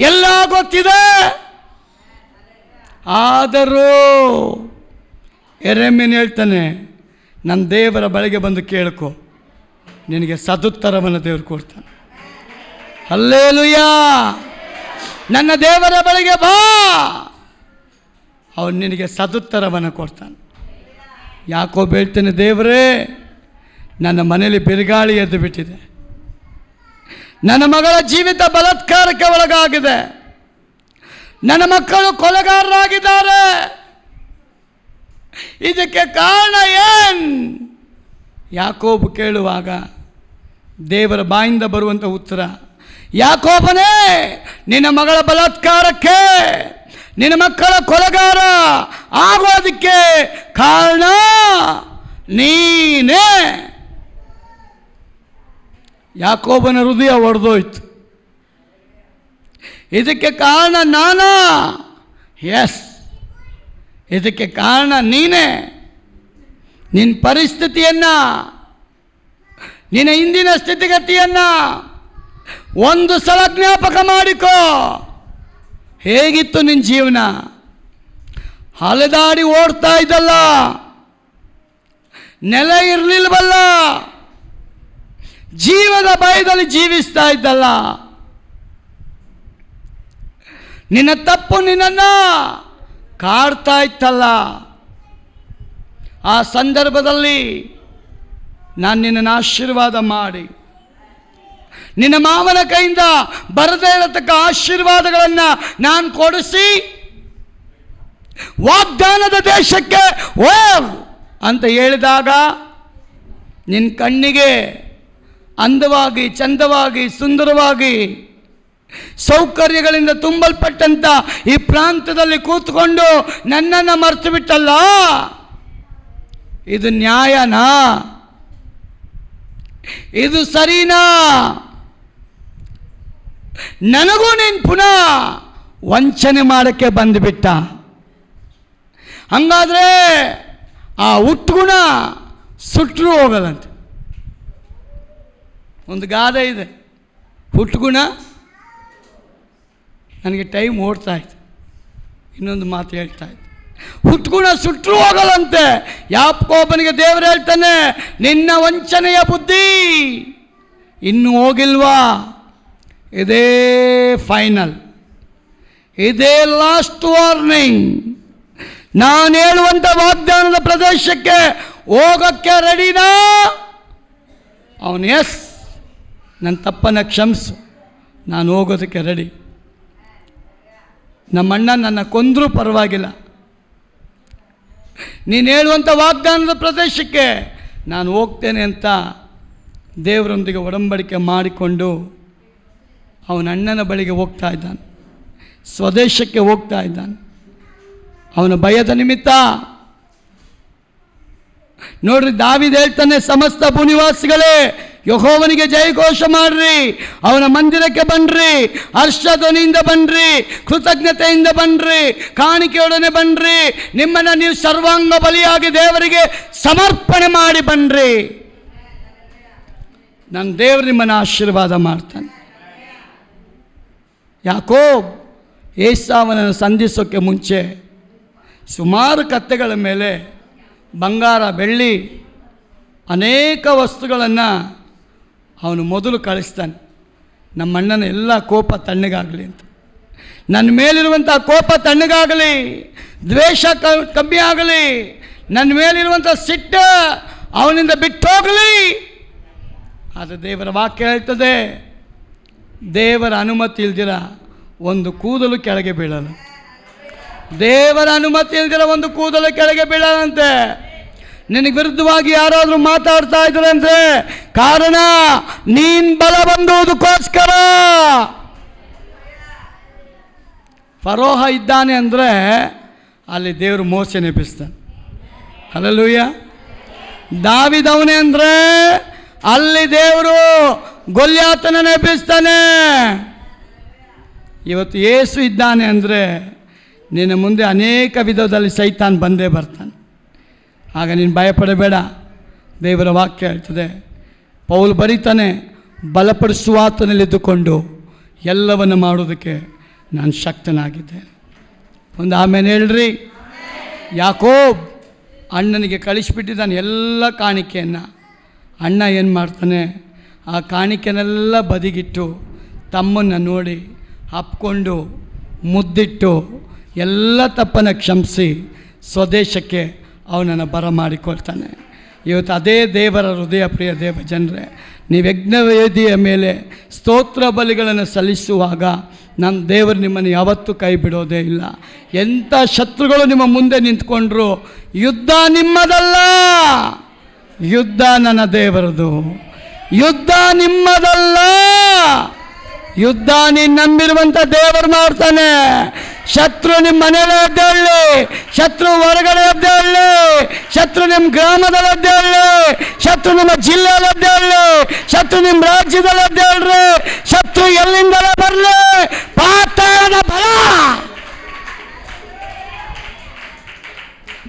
ಎಲ್ಲ ಗೊತ್ತಿದೆ. ಆದರೂ ಯೆರೆಮೀಯನು ಹೇಳ್ತಾನೆ, ನನ್ನ ದೇವರ ಬಳಿಗೆ ಬಂದು ಕೇಳ್ಕೊ, ನಿನಗೆ ಸದುತ್ತರವನ್ನು ದೇವರು ಕೊಡ್ತಾನೆ. ಹಲ್ಲೆಲೂಯಾ. ನನ್ನ ದೇವರ ಬಳಿಗೆ ಬಾ, ಅವನು ನಿನಗೆ ಸದುತ್ತರವನ್ನು ಕೊಡ್ತಾನೆ. ಯಾಕೋಬ ಹೇಳ್ತಾನೆ, ದೇವರೇ ನನ್ನ ಮನೆಯಲ್ಲಿ ಬಿರುಗಾಳಿ ಎದ್ದು ಬಿಟ್ಟಿದೆ, ನನ್ನ ಮಗಳ ಜೀವಿತ ಬಲಾತ್ಕಾರಕ್ಕೆ ಒಳಗಾಗಿದೆ, ನನ್ನ ಮಕ್ಕಳು ಕೊಲೆಗಾರರಾಗಿದ್ದಾರೆ, ಇದಕ್ಕೆ ಕಾರಣ ಏನು? ಯಾಕೋಬ ಕೇಳುವಾಗ ದೇವರ ಬಾಯಿಂದ ಬರುವಂಥ ಉತ್ತರ, ಯಾಕೋಬನೇ, ನಿನ್ನ ಮಗಳ ಬಲಾತ್ಕಾರಕ್ಕೆ, ನಿನ್ನ ಮಕ್ಕಳ ಕೊಲೆಗಾರ ಆಗೋದಕ್ಕೆ ಕಾರಣ ನೀನೇ. ಯಾಕೋಬನ ಹೃದಯ ಒಡೆದೋಯ್ತು. ಇದಕ್ಕೆ ಕಾರಣ ನಾನಾ? ಎಸ್, ಇದಕ್ಕೆ ಕಾರಣ ನೀನೇ. ನಿನ್ನ ಪರಿಸ್ಥಿತಿಯನ್ನು, ನಿನ್ನ ಹಿಂದಿನ ಸ್ಥಿತಿಗತಿಯನ್ನು ಒಂದು ಸಲ ಜ್ಞಾಪಕ ಮಾಡಿಕೋ. ಹೇಗಿತ್ತು ನಿನ್ನ ಜೀವನ? ಅಲೆದಾಡಿ ಓಡ್ತಾ ಇದ್ದಲ್ಲ, ನೆಲೆ ಇರಲಿಲ್ವಲ್ಲ, ಜೀವದ ಭಯದಲ್ಲಿ ಜೀವಿಸ್ತಾ ಇದ್ದಲ್ಲ. ನಿನ್ನ ತಪ್ಪು ನಿನ್ನನ್ನು ಕಾಡ್ತಾ ಇತ್ತಲ್ಲ. ಆ ಸಂದರ್ಭದಲ್ಲಿ ನಾನು ನಿನ್ನನ್ನು ಆಶೀರ್ವಾದ ಮಾಡಿ, ನಿನ್ನ ಮಾವನ ಕೈಯಿಂದ ಬರದೇ ಇರತಕ್ಕ ಆಶೀರ್ವಾದಗಳನ್ನು ನಾನು ಕೊಡಿಸಿ ವಾಗ್ದಾನದ ದೇಶಕ್ಕೆ ಹೋಗ್ ಅಂತ ಹೇಳಿದಾಗ ನಿನ್ನ ಕಣ್ಣಿಗೆ ಅಂದವಾಗಿ, ಚಂದವಾಗಿ, ಸುಂದರವಾಗಿ ಸೌಕರ್ಯಗಳಿಂದ ತುಂಬಲ್ಪಟ್ಟಂಥ ಈ ಪ್ರಾಂತದಲ್ಲಿ ಕೂತ್ಕೊಂಡು ನನ್ನನ್ನು ಮರೆತು ಬಿಟ್ಟಲ್ಲ, ಇದು ನ್ಯಾಯನಾ? ಇದು ಸರಿನಾ? ನನಗೂ ನೀನು ಪುನಃ ವಂಚನೆ ಮಾಡೋಕ್ಕೆ ಬಂದುಬಿಟ್ಟ. ಹಂಗಾದರೆ ಆ ಹುಟ್ಟುಗುಣ ಸುಟ್ಟರೂ ಹೋಗಲ್ಲಂತೆ. ಒಂದು ಗಾದೆ ಇದೆ, ಹುಟ್ಟುಗುಣ. ನನಗೆ ಟೈಮ್ ಓಡ್ತಾ ಇತ್ತು, ಇನ್ನೊಂದು ಮಾತು ಹೇಳ್ತಾ ಇತ್ತು. ಹುಟ್ಟುಗುಣ ಸುಟ್ಟರೂ ಹೋಗಲ್ಲಂತೆ. ಯಾಕೋಬನಿಗೆ ದೇವರು ಹೇಳ್ತಾನೆ, ನಿನ್ನ ವಂಚನೆಯ ಬುದ್ಧಿ ಇನ್ನೂ ಹೋಗಿಲ್ವಾ? ಇದೇ ಫೈನಲ್, ಇದೇ ಲಾಸ್ಟ್ ವಾರ್ನಿಂಗ್. ನಾನು ಹೇಳುವಂಥ ವಾಗ್ದಾನದ ಪ್ರದೇಶಕ್ಕೆ ಹೋಗೋಕ್ಕೆ ರೆಡಿನಾ? ಅವನು ಎಸ್, ನನ್ನ ತಪ್ಪನ್ನು ಕ್ಷಮಿಸು, ನಾನು ಹೋಗೋದಕ್ಕೆ ರೆಡಿ. ನಮ್ಮಣ್ಣ ನನ್ನ ಕೊಂದರೂ ಪರವಾಗಿಲ್ಲ, ನೀನು ಹೇಳುವಂಥ ವಾಗ್ದಾನದ ಪ್ರದೇಶಕ್ಕೆ ನಾನು ಹೋಗ್ತೇನೆ ಅಂತ ದೇವರೊಂದಿಗೆ ಒಡಂಬಡಿಕೆ ಮಾಡಿಕೊಂಡು ಅವನ ಅಣ್ಣನ ಬಳಿಗೆ ಹೋಗ್ತಾ ಇದ್ದಾನೆ, ಸ್ವದೇಶಕ್ಕೆ ಹೋಗ್ತಾ ಇದ್ದಾನೆ. ಅವನ ಭಯದ ನಿಮಿತ್ತ ನೋಡ್ರಿ, ದಾವೀದ ಹೇಳ್ತಾನೆ, ಸಮಸ್ತ ಭೂನಿವಾಸಿಗಳೇ ಯೆಹೋವನಿಗೆ ಜಯಘೋಷ ಮಾಡ್ರಿ, ಅವನ ಮಂದಿರಕ್ಕೆ ಬನ್ರಿ, ಹರ್ಷಧ್ವನಿಯಿಂದ ಬನ್ರಿ, ಕೃತಜ್ಞತೆಯಿಂದ ಬನ್ರಿ, ಕಾಣಿಕೆಯೊಡನೆ ಬನ್ರಿ, ನಿಮ್ಮನ್ನು ನೀವು ಸರ್ವಾಂಗ ಬಲಿಯಾಗಿ ದೇವರಿಗೆ ಸಮರ್ಪಣೆ ಮಾಡಿ ಬನ್ರಿ. ನನ್ನ ದೇವರು ನಿಮ್ಮನ್ನು ಆಶೀರ್ವಾದ ಮಾಡ್ತಾನೆ. ಯಾಕೋಬ್ ಏಸಾವನನ್ನು ಸಂಧಿಸೋಕ್ಕೆ ಮುಂಚೆ ಸುಮಾರು ಕತ್ತೆಗಳ ಮೇಲೆ ಬಂಗಾರ, ಬೆಳ್ಳಿ, ಅನೇಕ ವಸ್ತುಗಳನ್ನು ಅವನು ಮೊದಲು ಕಳಿಸ್ತಾನೆ. ನಮ್ಮಣ್ಣನ ಎಲ್ಲ ಕೋಪ ತಣ್ಣಗಾಗಲಿ ಅಂತ, ನನ್ನ ಮೇಲಿರುವಂಥ ಕೋಪ ತಣ್ಣಗಾಗಲಿ, ದ್ವೇಷ ಕಮ್ಮಿ ಆಗಲಿ, ನನ್ನ ಮೇಲಿರುವಂಥ ಸಿಟ್ಟು ಅವನಿಂದ ಬಿಟ್ಟೋಗಲಿ. ಆದರೆ ದೇವರ ವಾಕ್ಯ ಹೇಳ್ತದೆ, ದೇವರ ಅನುಮತಿ ಇಲ್ದಿರ ಒಂದು ಕೂದಲು ಕೆಳಗೆ ಬೀಳಲ್ಲ. ದೇವರ ಅನುಮತಿ ಇಲ್ದಿರ ಒಂದು ಕೂದಲು ಕೆಳಗೆ ಬೀಳಲ್ಲಂತೆ. ನಿನಗೆ ವಿರುದ್ಧವಾಗಿ ಯಾರಾದರೂ ಮಾತಾಡ್ತಾ ಇದ್ದಾರೆ ಅಂದರೆ ಕಾರಣ ನೀನು ಬಲ ಬಂದುವುದಕ್ಕೋಸ್ಕರ. ಫರೋಹ ಇದ್ದಾನೆ ಅಂದರೆ ಅಲ್ಲಿ ದೇವರು ಮೋಸೆ ನೆಪಿಸ್ತಾನೆ. ಹಲ್ಲೆಲೂಯಾ. ದಾವೀದವನೇ ಅಂದರೆ ಅಲ್ಲಿ ದೇವರು ಗೊಲ್ಯಾತನ ನೆಪಿಸ್ತಾನೆ. ಇವತ್ತು ಯೇಸು ಇದ್ದಾನೆ ಅಂದರೆ ನಿನ್ನ ಮುಂದೆ ಅನೇಕ ವಿಧದಲ್ಲಿ ಸೈತಾನ್ ಬಂದೇ ಬರ್ತಾನೆ. ಆಗ ನೀನು ಭಯಪಡಬೇಡ. ದೇವರ ವಾಕ್ಯ ಹೇಳ್ತದೆ, ಪೌಲ್ ಬರೀತಾನೆ, ಬಲಪಡಿಸುವಾತನಲ್ಲಿದ್ದುಕೊಂಡು ಎಲ್ಲವನ್ನು ಮಾಡೋದಕ್ಕೆ ನಾನು ಶಕ್ತನಾಗಿದ್ದೆ. ಒಂದು ಆಮೇಲೆ ಹೇಳ್ರಿ. ಯಾಕೋಬ್ ಅಣ್ಣನಿಗೆ ಕಳಿಸಿಬಿಟ್ಟಿದ್ದಾನೆ ಎಲ್ಲ ಕಾಣಿಕೆಯನ್ನು. ಅಣ್ಣ ಏನು ಮಾಡ್ತಾನೆ, ಆ ಕಾಣಿಕೆನೆಲ್ಲ ಬದಿಗಿಟ್ಟು ತಮ್ಮನ್ನು ನೋಡಿ ಅಪ್ಕೊಂಡು ಮುದ್ದಿಟ್ಟು ಎಲ್ಲ ತಪ್ಪನ್ನು ಕ್ಷಮಿಸಿ ಸ್ವದೇಶಕ್ಕೆ ಅವನನ್ನು ಬರಮಾಡಿಕೊಳ್ತಾನೆ. ಇವತ್ತು ಅದೇ ದೇವರ ಹೃದಯ ಪ್ರಿಯ ದೇವ ಜನರೇ, ನೀವು ಯಜ್ಞವೇದಿಯ ಮೇಲೆ ಸ್ತೋತ್ರ ಬಲಿಗಳನ್ನು ಸಲ್ಲಿಸುವಾಗ ನಮ್ಮ ದೇವರು ನಿಮ್ಮನ್ನು ಯಾವತ್ತೂ ಕೈ ಬಿಡೋದೇ ಇಲ್ಲ. ಎಂಥ ಶತ್ರುಗಳು ನಿಮ್ಮ ಮುಂದೆ ನಿಂತ್ಕೊಂಡ್ರು, ಯುದ್ಧ ನಿಮ್ಮದಲ್ಲ, ಯುದ್ಧ ನನ್ನ ದೇವರದು. ಯುದ್ಧ ನಿಮ್ಮದಲ್ಲ, ಯುದ್ಧ ನೀನು ನಂಬಿರುವಂಥ ದೇವರು ಮಾಡ್ತಾನೆ. ಶತ್ರು ನಿಮ್ಮ ಮನೇಲಿ ಎದ್ದೇಳಿ, ಶತ್ರು ಹೊರಗಡೆ ಎದ್ದೇಳಿ, ಶತ್ರು ನಿಮ್ಮ ಗ್ರಾಮದಲ್ಲಿ ಎದ್ದೇಳಿ, ಶತ್ರು ನಿಮ್ಮ ಜಿಲ್ಲೆಯಲ್ಲಿ ಎದ್ದೇಳಿ, ಶತ್ರು ನಿಮ್ಮ ರಾಜ್ಯದಲ್ಲಿ ಎದ್ದೇಳ್ರಿ, ಶತ್ರು ಎಲ್ಲಿಂದಲೇ ಬರಲಿ, ಪಾತಾಳದ ಬಲ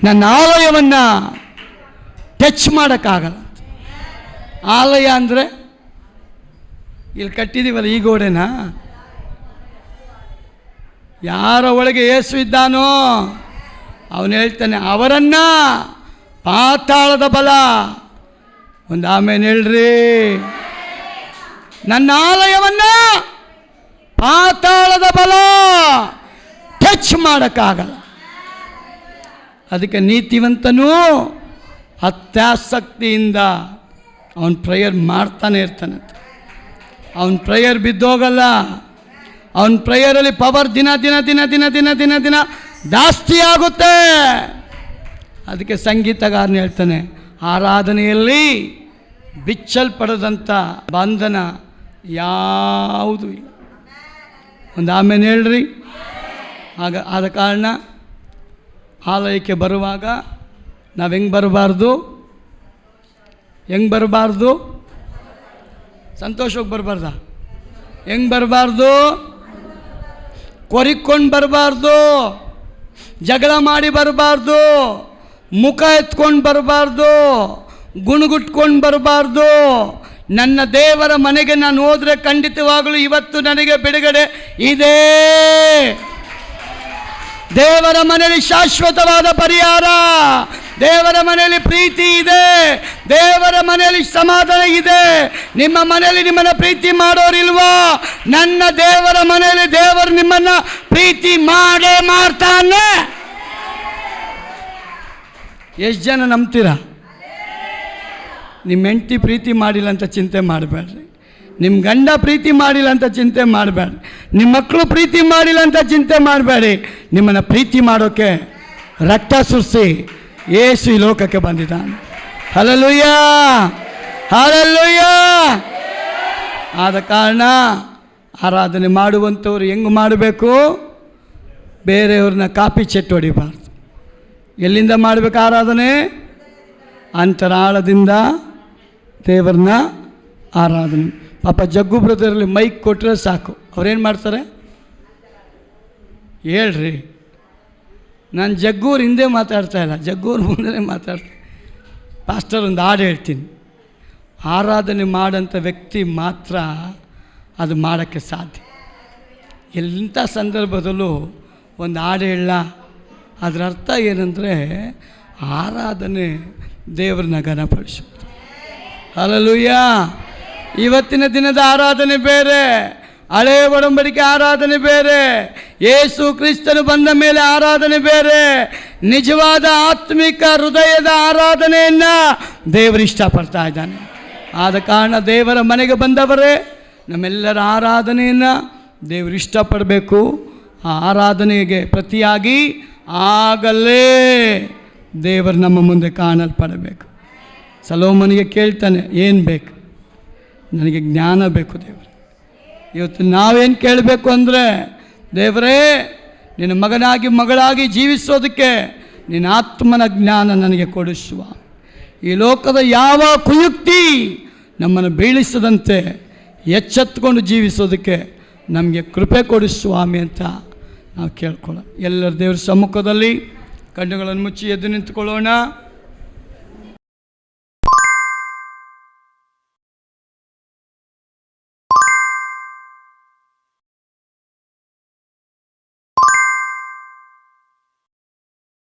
ನನ್ನ ಆಲಯವನ್ನು ಟಚ್ ಮಾಡೋಕ್ಕಾಗಲ್ಲ. ಆಲಯ ಅಂದರೆ ಇಲ್ಲಿ ಕಟ್ಟಿದ್ದೀವಲ್ಲ ಈ ಗೋಡೆನಾ? ಯಾರ ಒಳಗೆ ಯೇಸು ಇದ್ದಾನೋ ಅವನು ಹೇಳ್ತಾನೆ, ಅವರನ್ನು ಪಾತಾಳದ ಬಲ. ಒಂದು ಆಮೇಲೆ ಹೇಳ್ರಿ. ನನ್ನ ಆಲಯವನ್ನು ಪಾತಾಳದ ಬಲ ಟಚ್ ಮಾಡೋಕ್ಕಾಗಲ್ಲ. ಅದಕ್ಕೆ ನೀತಿವಂತನೂ ಅತ್ಯಾಸಕ್ತಿಯಿಂದ ಅವನು ಪ್ರೇಯರ್ ಮಾಡ್ತಾನೆ ಇರ್ತಾನಂತೆ. ಅವನ ಪ್ರೇಯರ್ ಬಿದ್ದೋಗಲ್ಲ. ಅವನ ಪ್ರೇಯರಲ್ಲಿ ಪವರ್ ದಿನ ದಿನ ದಿನ ದಿನ ದಿನ ದಿನ ದಿನ ಜಾಸ್ತಿ ಆಗುತ್ತೆ. ಅದಕ್ಕೆ ಸಂಗೀತಗಾರನ ಹೇಳ್ತಾನೆ, ಆರಾಧನೆಯಲ್ಲಿ ಬಿಚ್ಚಲ್ಪಡದಂಥ ಬಂಧನ ಯಾವುದೂ ಇಲ್ಲ. ಒಂದು ಆಮೇಲೆ ಹೇಳ್ರಿ. ಆದ ಕಾರಣ ಆಲಯಕ್ಕೆ ಬರುವಾಗ ನಾವು ಹೆಂಗೆ ಬರಬಾರ್ದು ಸಂತೋಷವಾಗಿ ಬರಬಾರ್ದ? ಹೆಂಗೆ ಬರಬಾರ್ದು? ಕೊರಿಕೊಂಡು ಬರಬಾರ್ದು, ಜಗಳ ಮಾಡಿ ಬರಬಾರ್ದು, ಮುಖ ಎತ್ಕೊಂಡು ಬರಬಾರ್ದು, ಗುಣಗುಟ್ಕೊಂಡು ಬರಬಾರ್ದು. ನನ್ನ ದೇವರ ಮನೆಗೆ ನಾನು ಹೋದರೆ ಖಂಡಿತವಾಗಲೂ ಇವತ್ತು ನನಗೆ ಬಿಡುಗಡೆ ಇದೆ. ದೇವರ ಮನೆಯಲ್ಲಿ ಶಾಶ್ವತವಾದ ಪರಿಹಾರ, ದೇವರ ಮನೆಯಲ್ಲಿ ಪ್ರೀತಿ ಇದೆ, ದೇವರ ಮನೆಯಲ್ಲಿ ಸಮಾಧಾನ ಇದೆ. ನಿಮ್ಮ ಮನೆಯಲ್ಲಿ ನಿಮ್ಮನ್ನು ಪ್ರೀತಿ ಮಾಡೋರಿಲ್ವಾ? ನನ್ನ ದೇವರ ಮನೆಯಲ್ಲಿ ದೇವರು ನಿಮ್ಮನ್ನು ಪ್ರೀತಿ ಮಾಡೇ ಮಾಡ್ತಾನೆ. ಎಷ್ಟು ಜನ ನಂಬ್ತೀರಾ? ನಿಮ್ಮ ಹೆಂಡತಿ ಪ್ರೀತಿ ಮಾಡಿಲ್ಲ ಅಂತ ಚಿಂತೆ ಮಾಡಬೇಡ್ರಿ, ನಿಮ್ಮ ಗಂಡ ಪ್ರೀತಿ ಮಾಡಿಲ್ಲ ಅಂತ ಚಿಂತೆ ಮಾಡಬೇಡ್ರಿ, ನಿಮ್ಮ ಮಕ್ಕಳು ಪ್ರೀತಿ ಮಾಡಿಲ್ಲ ಅಂತ ಚಿಂತೆ ಮಾಡಬೇಡಿ. ನಿಮ್ಮನ್ನು ಪ್ರೀತಿ ಮಾಡೋಕ್ಕೆ ರಕ್ತ ಸುರಿಸಿ ಯೇಸು ಈ ಲೋಕಕ್ಕೆ ಬಂದಿದ್ದಾನೆ. Hallelujah, hallelujah. ಆದ ಕಾರಣ ಆರಾಧನೆ ಮಾಡುವಂಥವ್ರು ಹೆಂಗೆ ಮಾಡಬೇಕು? ಬೇರೆಯವ್ರನ್ನ ಕಾಪಿ ಚೆಟ್ ಹೊಡಿಬಾರ್ದು. ಎಲ್ಲಿಂದ ಮಾಡಬೇಕು ಆರಾಧನೆ? ಅಂತರಾಳದಿಂದ ದೇವರನ್ನ ಆರಾಧನೆ. ಪಾಪ ಜಗ್ಗು ಬ್ರದರಲ್ಲಿ ಮೈಕ್ ಕೊಟ್ಟರೆ ಸಾಕು, ಅವ್ರೇನು ಮಾಡ್ತಾರೆ ಹೇಳ್ರಿ? ನಾನು ಜಗ್ಗೂರು ಹಿಂದೆ ಮಾತಾಡ್ತಾ ಇಲ್ಲ, ಜಗ್ಗೂರು ಮುಂದೆ ಮಾತಾಡ್ತೀನಿ. ಪಾಸ್ಟರ್ ಒಂದು ಹಾಡು ಹೇಳ್ತೀನಿ, ಆರಾಧನೆ ಮಾಡೋಂಥ ವ್ಯಕ್ತಿ ಮಾತ್ರ ಅದು ಮಾಡೋಕ್ಕೆ ಸಾಧ್ಯ. ಎಂಥ ಸಂದರ್ಭದಲ್ಲೂ ಒಂದು ಹಾಡು ಹೇಳ, ಅದರ ಅರ್ಥ ಏನಂದರೆ ಆರಾಧನೆ ದೇವರನ್ನ ಘನಪಡಿಸೋದು. ಹಲ್ಲೆಲೂಯಾ. ಇವತ್ತಿನ ದಿನದ ಆರಾಧನೆ ಬೇರೆ, ಹಳೆಯ ಒಡಂಬಡಿಕೆ ಆರಾಧನೆ ಬೇರೆ, ಯೇಸು ಕ್ರಿಸ್ತನು ಬಂದ ಮೇಲೆ ಆರಾಧನೆ ಬೇರೆ. ನಿಜವಾದ ಆತ್ಮಿಕ ಹೃದಯದ ಆರಾಧನೆಯನ್ನು ದೇವರು ಇಷ್ಟಪಡ್ತಾ ಇದ್ದಾನೆ. ಆದ ಕಾರಣ ದೇವರ ಮನೆಗೆ ಬಂದವರೇ ನಮ್ಮೆಲ್ಲರ ಆರಾಧನೆಯನ್ನು ದೇವರು ಇಷ್ಟಪಡಬೇಕು. ಆ ಆರಾಧನೆಗೆ ಪ್ರತಿಯಾಗಿ ಆಗಲೇ ದೇವರು ನಮ್ಮ ಮುಂದೆ ಕಾಣಲ್ಪಡಬೇಕು. ಸೊಲೊಮೋನನಿಗೆ ಕೇಳ್ತಾನೆ, ಏನು ಬೇಕು? ನನಗೆ ಜ್ಞಾನ ಬೇಕು ದೇವರು. ಇವತ್ತು ನಾವೇನು ಕೇಳಬೇಕು ಅಂದರೆ, ದೇವರೇ ನಿನ್ನ ಮಗನಾಗಿ ಮಗಳಾಗಿ ಜೀವಿಸೋದಕ್ಕೆ ನಿನ್ನ ಆತ್ಮನ ಜ್ಞಾನ ನನಗೆ ಕೊಡಿಸುವ. ಈ ಲೋಕದ ಯಾವ ಕುಯುಕ್ತಿ ನಮ್ಮನ್ನು ಬೀಳಿಸದಂತೆ ಎಚ್ಚೆತ್ತುಕೊಂಡು ಜೀವಿಸೋದಕ್ಕೆ ನಮಗೆ ಕೃಪೆ ಕೊಡು ಸ್ವಾಮಿ ಅಂತ ನಾವು ಕೇಳ್ಕೊಳ್ಳೋಣ. ಎಲ್ಲರ ದೇವರ ಸಮ್ಮುಖದಲ್ಲಿ ಕಣ್ಣುಗಳನ್ನು ಮುಚ್ಚಿ ಎದ್ದು ನಿಂತುಕೊಳ್ಳೋಣ.